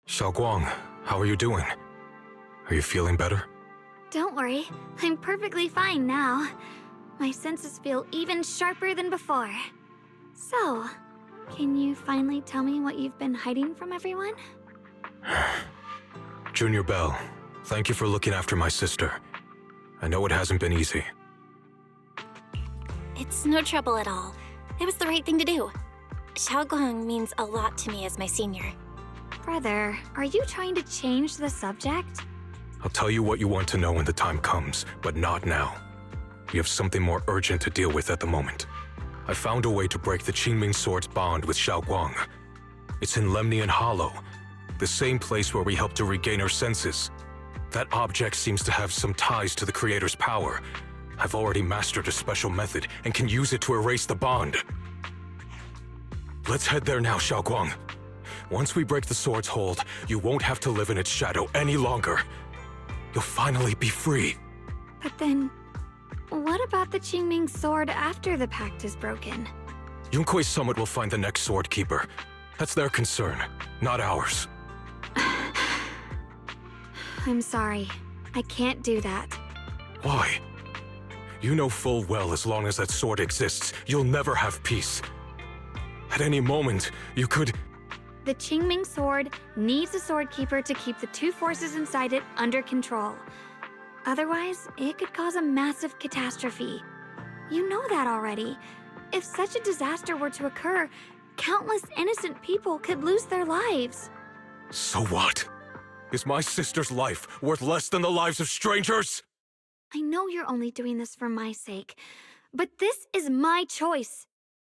Xiaoguang, how are you doing? Are you feeling better? Don't worry, I'm perfectly fine now. My senses feel even sharper than before. So, can you finally tell me what you've been hiding from everyone? Junior Belle, thank you for looking after my sister. I know it hasn't been easy. It's no trouble at all. It was the right thing to do. Xiaoguang means a lot to me as my senior. Brother, are you trying to change the subject? I'll tell you what you want to know when the time comes, but not now. We have something more urgent to deal with at the moment. I found a way to break the Qingming Sword's bond with Xiaoguang. It's in Lemnian Hollow, the same place where we helped to regain our senses. That object seems to have some ties to the Creator's power. I've already mastered a special method and can use it to erase the bond. Let's head there now, Xiaoguang. Once we break the sword's hold, you won't have to live in its shadow any longer. You'll finally be free. But then, what about the Qingming Sword after the pact is broken? Yunkui Summit will find the next sword keeper. That's their concern, not ours. I'm sorry. I can't do that. Why? You know full well as long as that sword exists, you'll never have peace. At any moment, you could... The Qingming Sword needs a sword keeper to keep the two forces inside it under control. Otherwise, it could cause a massive catastrophe. You know that already. If such a disaster were to occur, countless innocent people could lose their lives. So what? Is my sister's life worth less than the lives of strangers? I know you're only doing this for my sake, but this is my choice.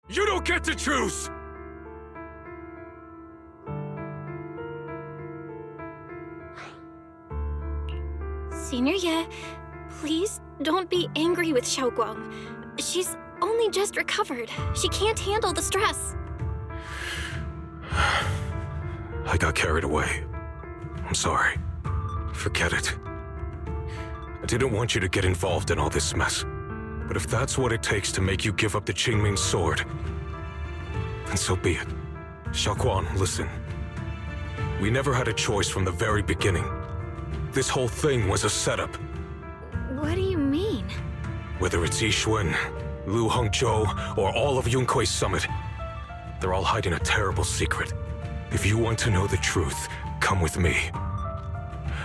You don't get to choose! Senior Ye, please don't be angry with Xiaoguang. She's only just recovered. She can't handle the stress. I got carried away. I'm sorry. Forget it. I didn't want you to get involved in all this mess. But if that's what it takes to make you give up the Qingming Sword, then so be it. Xiaoguang, listen. We never had a choice from the very beginning. This whole thing was a setup. What do you mean? Whether it's Yixuan, Lu Hongzhou, or all of Yunkui Summit, they're all hiding a terrible secret. If you want to know the truth, come with me.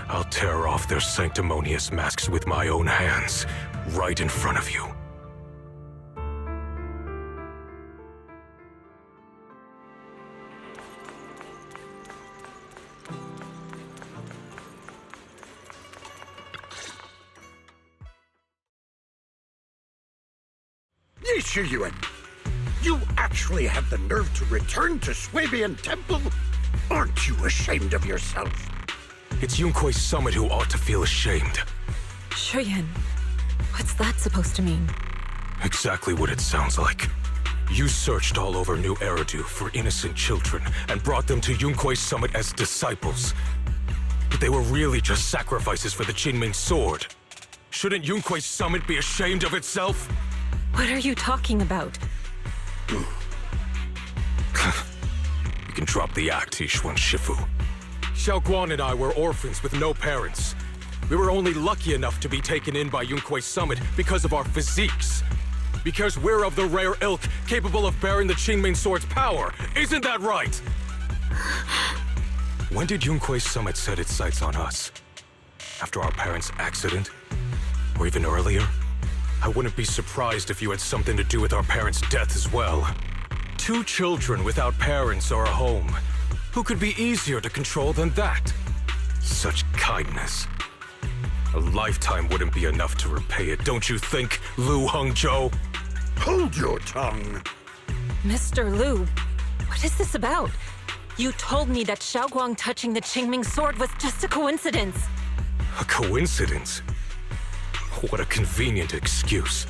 I'll tear off their sanctimonious masks with my own hands, right in front of you. Yixuan, you actually have the nerve to return to Swabian Temple? Aren't you ashamed of yourself? It's Yunkui Summit who ought to feel ashamed. Shuyan, what's that supposed to mean? Exactly what it sounds like. You searched all over New Eridu for innocent children and brought them to Yunkui Summit as disciples. But they were really just sacrifices for the Qingming Sword. Shouldn't Yunkui Summit be ashamed of itself? What are you talking about? You can drop the act, Yixuan Shifu. Xiaoguang and I were orphans with no parents. We were only lucky enough to be taken in by Yunkui Summit because of our physiques. Because we're of the rare ilk capable of bearing the Qingming Sword's power. Isn't that right? When did Yunkui Summit set its sights on us? After our parents' accident? Or even earlier? I wouldn't be surprised if you had something to do with our parents' death as well. 2 children without parents or a home. Who could be easier to control than that? Such kindness. A lifetime wouldn't be enough to repay it, don't you think, Lu Hongzhou? Hold your tongue! Mr. Lu, what is this about? You told me that Xiaoguang touching the Qingming Sword was just a coincidence. A coincidence? What a convenient excuse.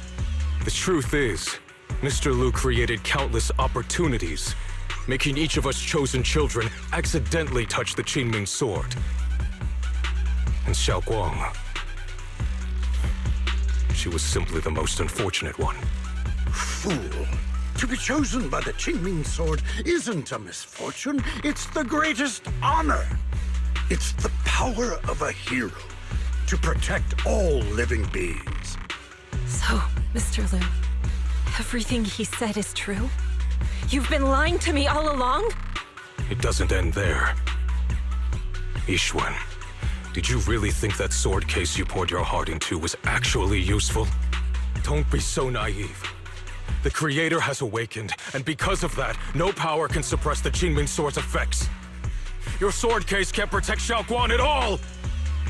The truth is, Mr. Lu created countless opportunities, making each of us chosen children accidentally touch the Qingming Sword. And Xiaoguang, she was simply the most unfortunate one. Fool! To be chosen by the Qingming Sword isn't a misfortune, it's the greatest honor! It's the power of a hero to protect all living beings. So, Mr. Lu, everything he said is true? You've been lying to me all along? It doesn't end there. Yixuan, Did you really think that sword case you poured your heart into was actually useful? Don't be so naive. The Creator has awakened, and because of that, no power can suppress the Qingming Sword's effects. Your sword case can't protect Xiaoguan at all!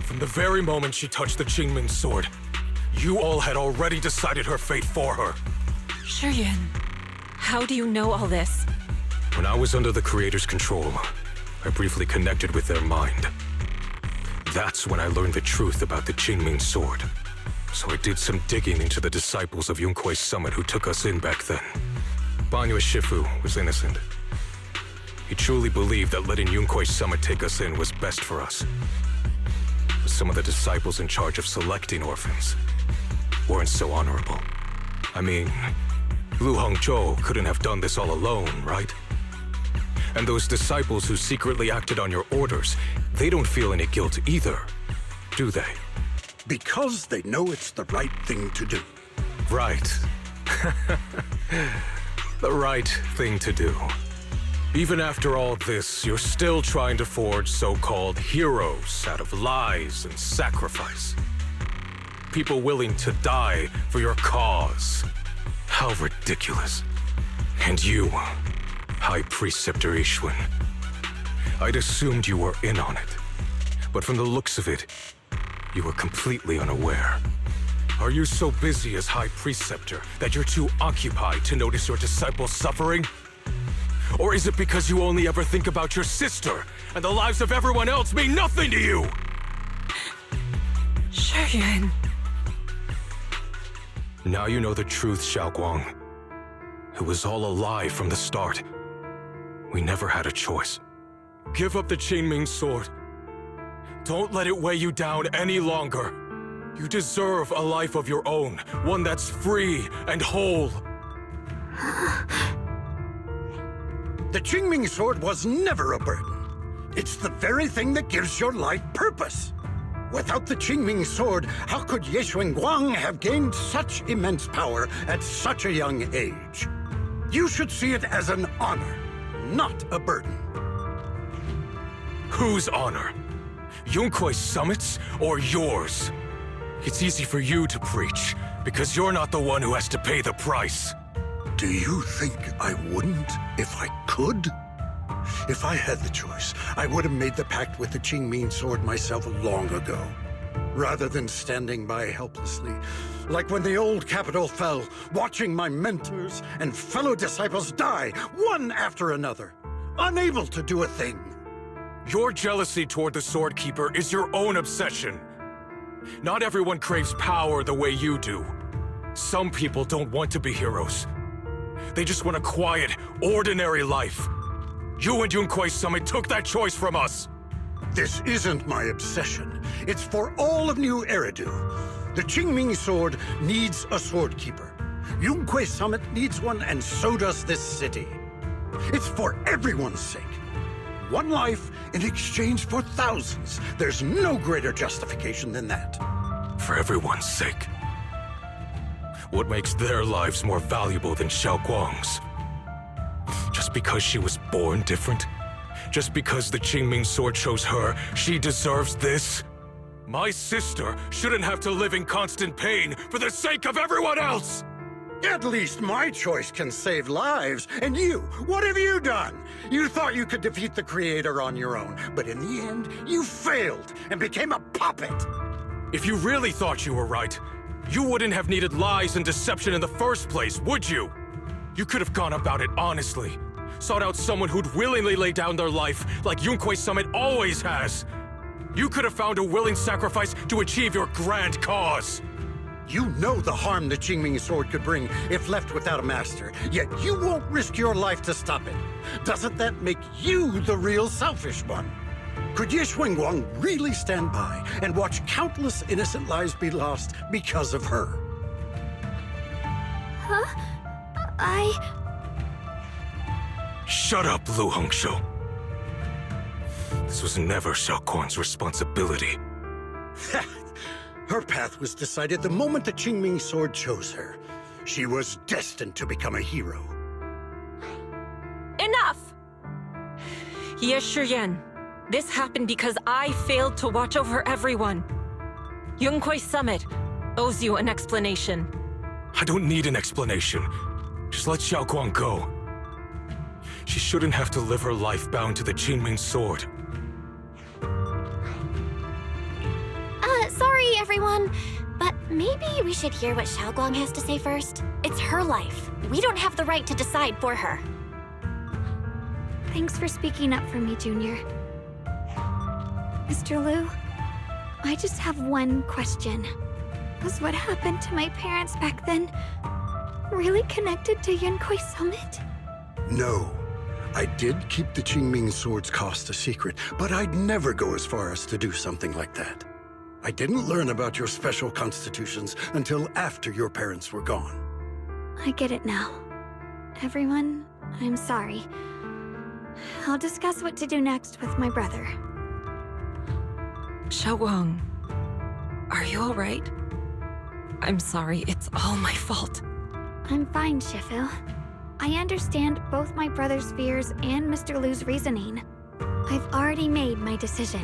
From the very moment she touched the Qingming Sword, you all had already decided her fate for her. Shuyuan, how do you know all this? When I was under the Creator's control, I briefly connected with their mind. That's when I learned the truth about the Qingming Sword. So I did some digging into the disciples of Yunkui Summit who took us in back then. Banyu Shifu was innocent. He truly believed that letting Yunkui Summit take us in was best for us. But some of the disciples in charge of selecting orphans weren't so honorable. I mean, Lu Hongzhou couldn't have done this all alone, right? And those disciples who secretly acted on your orders, they don't feel any guilt either, do they? Because they know it's the right thing to do. Right. The right thing to do. Even after all this, you're still trying to forge so-called heroes out of lies and sacrifice. People willing to die for your cause. How ridiculous. And you, High Preceptor Yixuan. I'd assumed you were in on it. But from the looks of it, you were completely unaware. Are you so busy as High Preceptor that you're too occupied to notice your disciples suffering? Or is it because you only ever think about your sister, and the lives of everyone else mean nothing to you? Shuyuan. Now you know the truth, Xiaoguang. It was all a lie from the start. We never had a choice. Give up the Qingming Sword. Don't let it weigh you down any longer. You deserve a life of your own, one that's free and whole. The Qingming Sword was never a burden. It's the very thing that gives your life purpose. Without the Qingming Sword, how could Yixuan Guang have gained such immense power at such a young age? You should see it as an honor, not a burden. Whose honor? Yunkui Summit's or yours? It's easy for you to preach, because you're not the one who has to pay the price. Do you think I wouldn't if I could? If I had the choice, I would have made the pact with the Qingming Sword myself long ago, rather than standing by helplessly, like when the old capital fell, watching my mentors and fellow disciples die, one after another, unable to do a thing. Your jealousy toward the Sword Keeper is your own obsession. Not everyone craves power the way you do. Some people don't want to be heroes. They just want a quiet, ordinary life. You and Yunkui Summit took that choice from us. This isn't my obsession. It's for all of New Eridu. The Qingming Sword needs a Sword Keeper. Yunkui Summit needs one, and so does this city. It's for everyone's sake. One life in exchange for thousands. There's no greater justification than that. For everyone's sake. What makes their lives more valuable than Xiaoguang's? Just because she was born different? Just because the Qingming Sword chose her, she deserves this? My sister shouldn't have to live in constant pain for the sake of everyone else! At least my choice can save lives. And you, what have you done? You thought you could defeat the Creator on your own, but in the end, you failed and became a puppet. If you really thought you were right, you wouldn't have needed lies and deception in the first place, would you? You could have gone about it honestly. Sought out someone who'd willingly lay down their life like Yunkui Summit always has. You could have found a willing sacrifice to achieve your grand cause. You know the harm the Qingming Sword could bring if left without a master, yet you won't risk your life to stop it. Doesn't that make you the real selfish one? Could Yixuan Guang really stand by and watch countless innocent lives be lost because of her? Huh? Shut up, Lu Hongzhou. This was never Xiaoguang's responsibility. Her path was decided the moment the Qingming Sword chose her. She was destined to become a hero. Enough! Yes, Shuyuan. This happened because I failed to watch over everyone. Yunkui Summit owes you an explanation. I don't need an explanation. Just let Xiaoguang go. She shouldn't have to live her life bound to the Qingming Sword. Sorry, everyone. But maybe we should hear what Xiaoguang has to say first. It's her life. We don't have the right to decide for her. Thanks for speaking up for me, Junior. Mr. Liu, I just have one question. Was what happened to my parents back then really connected to Yunkui Summit? No. I did keep the Qingming Sword's cost a secret, but I'd never go as far as to do something like that. I didn't learn about your special constitutions until after your parents were gone. I get it now. Everyone, I'm sorry. I'll discuss what to do next with my brother. Xiaoguang, are you all right? I'm sorry, it's all my fault. I'm fine, Shifu. I understand both my brother's fears and Mr. Liu's reasoning. I've already made my decision.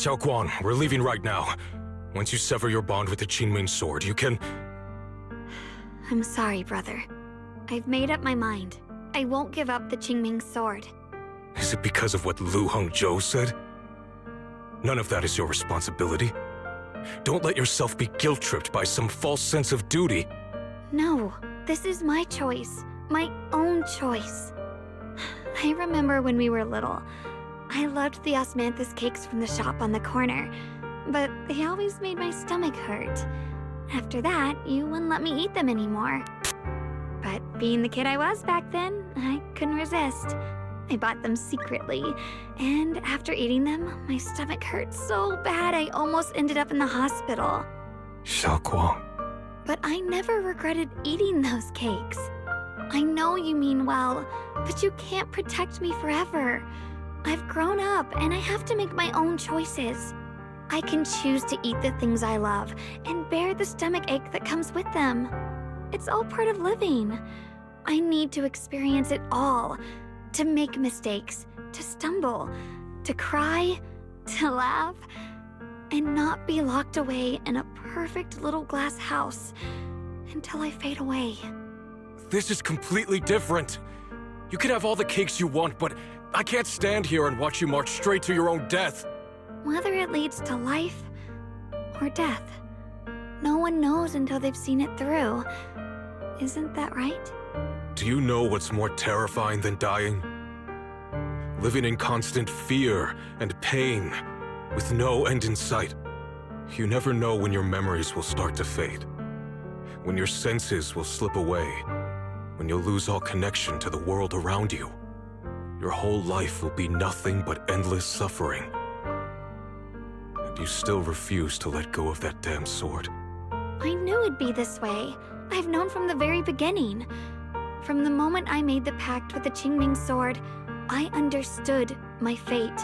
Xiaoguang, we're leaving right now. Once you sever your bond with the Qingming Sword, you can... I'm sorry, brother. I've made up my mind. I won't give up the Qingming Sword. Is it because of what Lu Hongzhou said? None of that is your responsibility. Don't let yourself be guilt-tripped by some false sense of duty. No, this is my choice. My own choice. I remember when we were little. I loved the osmanthus cakes from the shop on the corner, but they always made my stomach hurt. After that, you wouldn't let me eat them anymore. But being the kid I was back then, I couldn't resist. I bought them secretly, and after eating them, my stomach hurt so bad I almost ended up in the hospital. Xiaoguang. But I never regretted eating those cakes. I know you mean well, but you can't protect me forever. I've grown up, and I have to make my own choices. I can choose to eat the things I love, and bear the stomach ache that comes with them. It's all part of living. I need to experience it all. To make mistakes, to stumble, to cry, to laugh, and not be locked away in a perfect little glass house until I fade away. This is completely different. You can have all the cakes you want, but I can't stand here and watch you march straight to your own death. Whether it leads to life or death, no one knows until they've seen it through. Isn't that right? Do you know what's more terrifying than dying? Living in constant fear and pain, with no end in sight. You never know when your memories will start to fade, when your senses will slip away, when you'll lose all connection to the world around you. Your whole life will be nothing but endless suffering. And you still refuse to let go of that damn sword. I knew it'd be this way. I've known from the very beginning. From the moment I made the pact with the Qingming Sword, I understood my fate.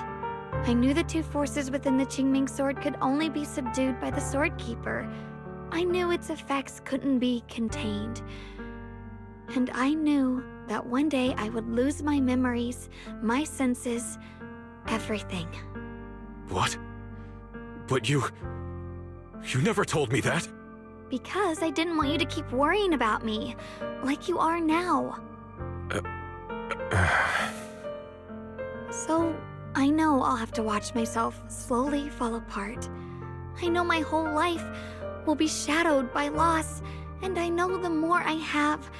I knew the two forces within the Qingming Sword could only be subdued by the Sword Keeper. I knew its effects couldn't be contained. And I knew that one day I would lose my memories, my senses, everything. What? But you never told me that. Because I didn't want you to keep worrying about me, like you are now. So, I know I'll have to watch myself slowly fall apart. I know my whole life will be shadowed by loss, and I know the more I have,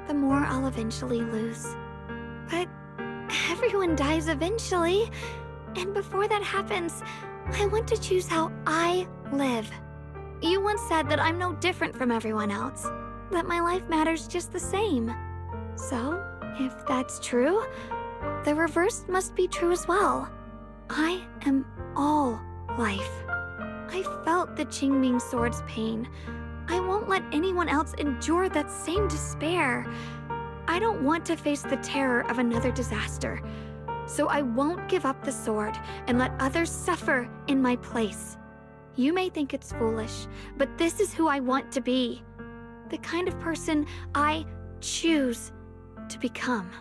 the more I'll eventually lose. But everyone dies eventually, and before that happens, I want to choose how I live. You once said that I'm no different from everyone else, that my life matters just the same. So, if that's true, the reverse must be true as well. I am all life. I felt the Qingming Sword's pain. I won't let anyone else endure that same despair. I don't want to face the terror of another disaster. So I won't give up the sword and let others suffer in my place. You may think it's foolish, but this is who I want to be. The kind of person I choose to become.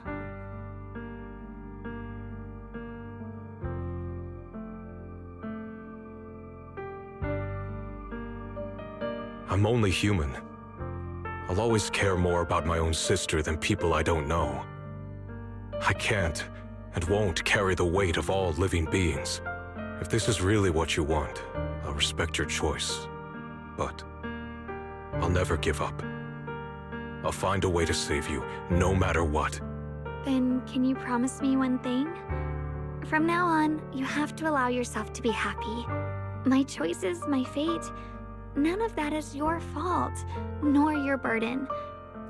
I'm only human. I'll always care more about my own sister than people I don't know. I can't and won't carry the weight of all living beings. If this is really what you want, I'll respect your choice. But I'll never give up. I'll find a way to save you, no matter what. Then can you promise me one thing? From now on, you have to allow yourself to be happy. My choices, my fate, none of that is your fault, nor your burden.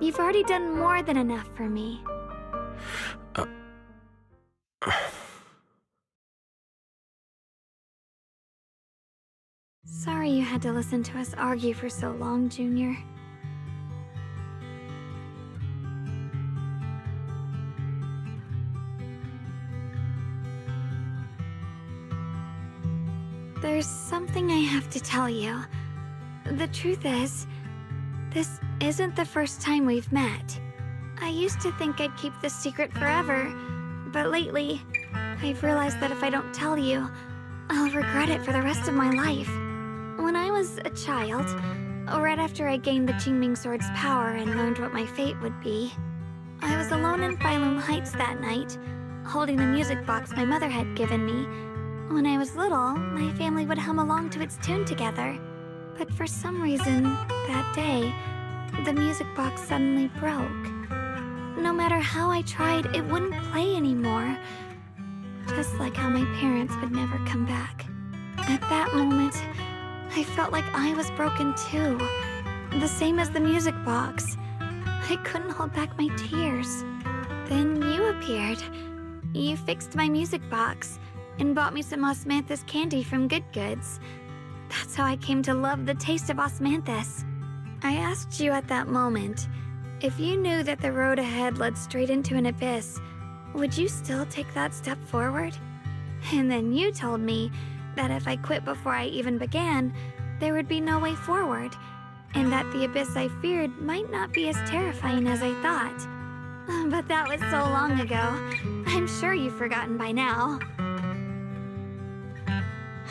You've already done more than enough for me. Sorry you had to listen to us argue for so long, Junior. There's something I have to tell you. The truth is, this isn't the first time we've met. I used to think I'd keep this secret forever, but lately, I've realized that if I don't tell you, I'll regret it for the rest of my life. When I was a child, right after I gained the Qingming Sword's power and learned what my fate would be, I was alone in Phylum Heights that night, holding the music box my mother had given me. When I was little, my family would hum along to its tune together. But for some reason, that day, the music box suddenly broke. No matter how I tried, it wouldn't play anymore. Just like how my parents would never come back. At that moment, I felt like I was broken too. The same as the music box. I couldn't hold back my tears. Then you appeared. You fixed my music box and bought me some osmanthus candy from Good Goods. That's how I came to love the taste of osmanthus. I asked you at that moment, if you knew that the road ahead led straight into an abyss, would you still take that step forward? And then you told me that if I quit before I even began, there would be no way forward, and that the abyss I feared might not be as terrifying as I thought. But that was so long ago. I'm sure you've forgotten by now.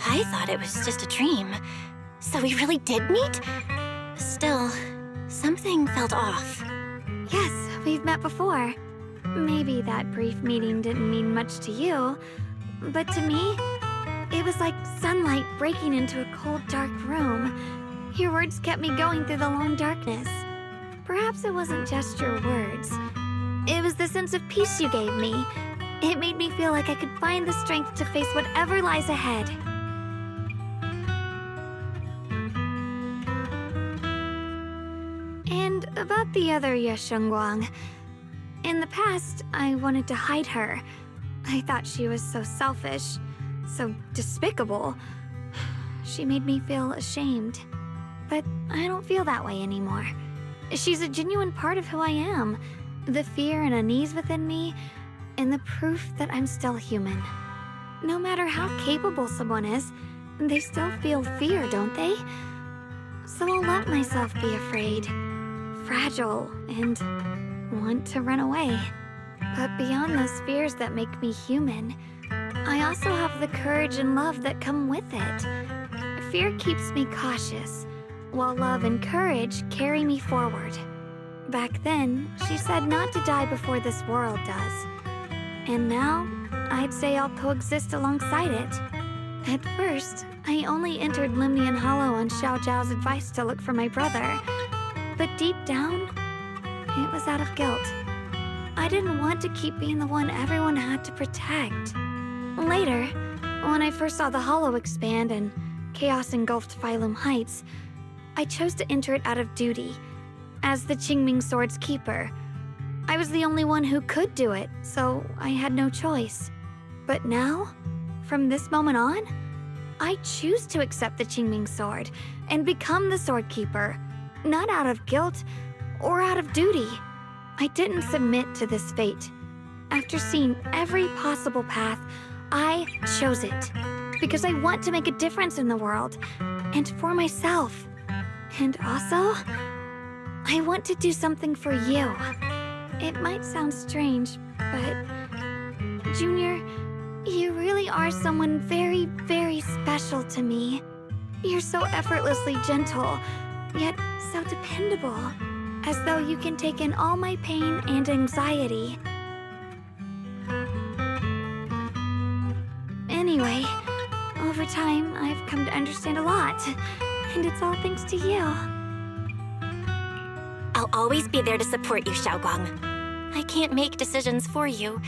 I thought it was just a dream. So we really did meet? Still, something felt off. Yes, we've met before. Maybe that brief meeting didn't mean much to you, but to me, it was like sunlight breaking into a cold, dark room. Your words kept me going through the long darkness. Perhaps it wasn't just your words. It was the sense of peace you gave me. It made me feel like I could find the strength to face whatever lies ahead. And about the other Yixuan, in the past, I wanted to hide her. I thought she was so selfish, so despicable. She made me feel ashamed. But I don't feel that way anymore. She's a genuine part of who I am, the fear and unease within me, and the proof that I'm still human. No matter how capable someone is, they still feel fear, don't they? So I'll let myself be afraid, fragile, and want to run away. But beyond those fears that make me human, I also have the courage and love that come with it. Fear keeps me cautious, while love and courage carry me forward. Back then, she said not to die before this world does. And now, I'd say I'll coexist alongside it. At first, I only entered Limnian Hollow on Xiao Zhao's advice to look for my brother. But deep down, it was out of guilt. I didn't want to keep being the one everyone had to protect. Later, when I first saw the Hollow expand and chaos engulfed Phylum Heights, I chose to enter it out of duty, as the Qingming Sword's keeper. I was the only one who could do it, so I had no choice. But now, from this moment on, I choose to accept the Qingming Sword and become the Sword Keeper, not out of guilt or out of duty. I didn't submit to this fate. After seeing every possible path, I chose it because I want to make a difference in the world and for myself. And also, I want to do something for you. It might sound strange, but Junior, you really are someone very, very special to me. You're so effortlessly gentle, yet so dependable, as though you can take in all my pain and anxiety. Anyway, over time, I've come to understand a lot, and it's all thanks to you. I'll always be there to support you, Xiaoguang. I can't make decisions for you,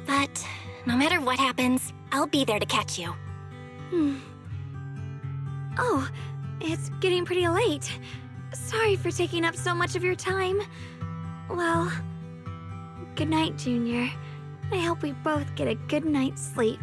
but no matter what happens, I'll be there to catch you. Oh, it's getting pretty late. Sorry for taking up so much of your time. Well, good night, Junior. I hope we both get a good night's sleep.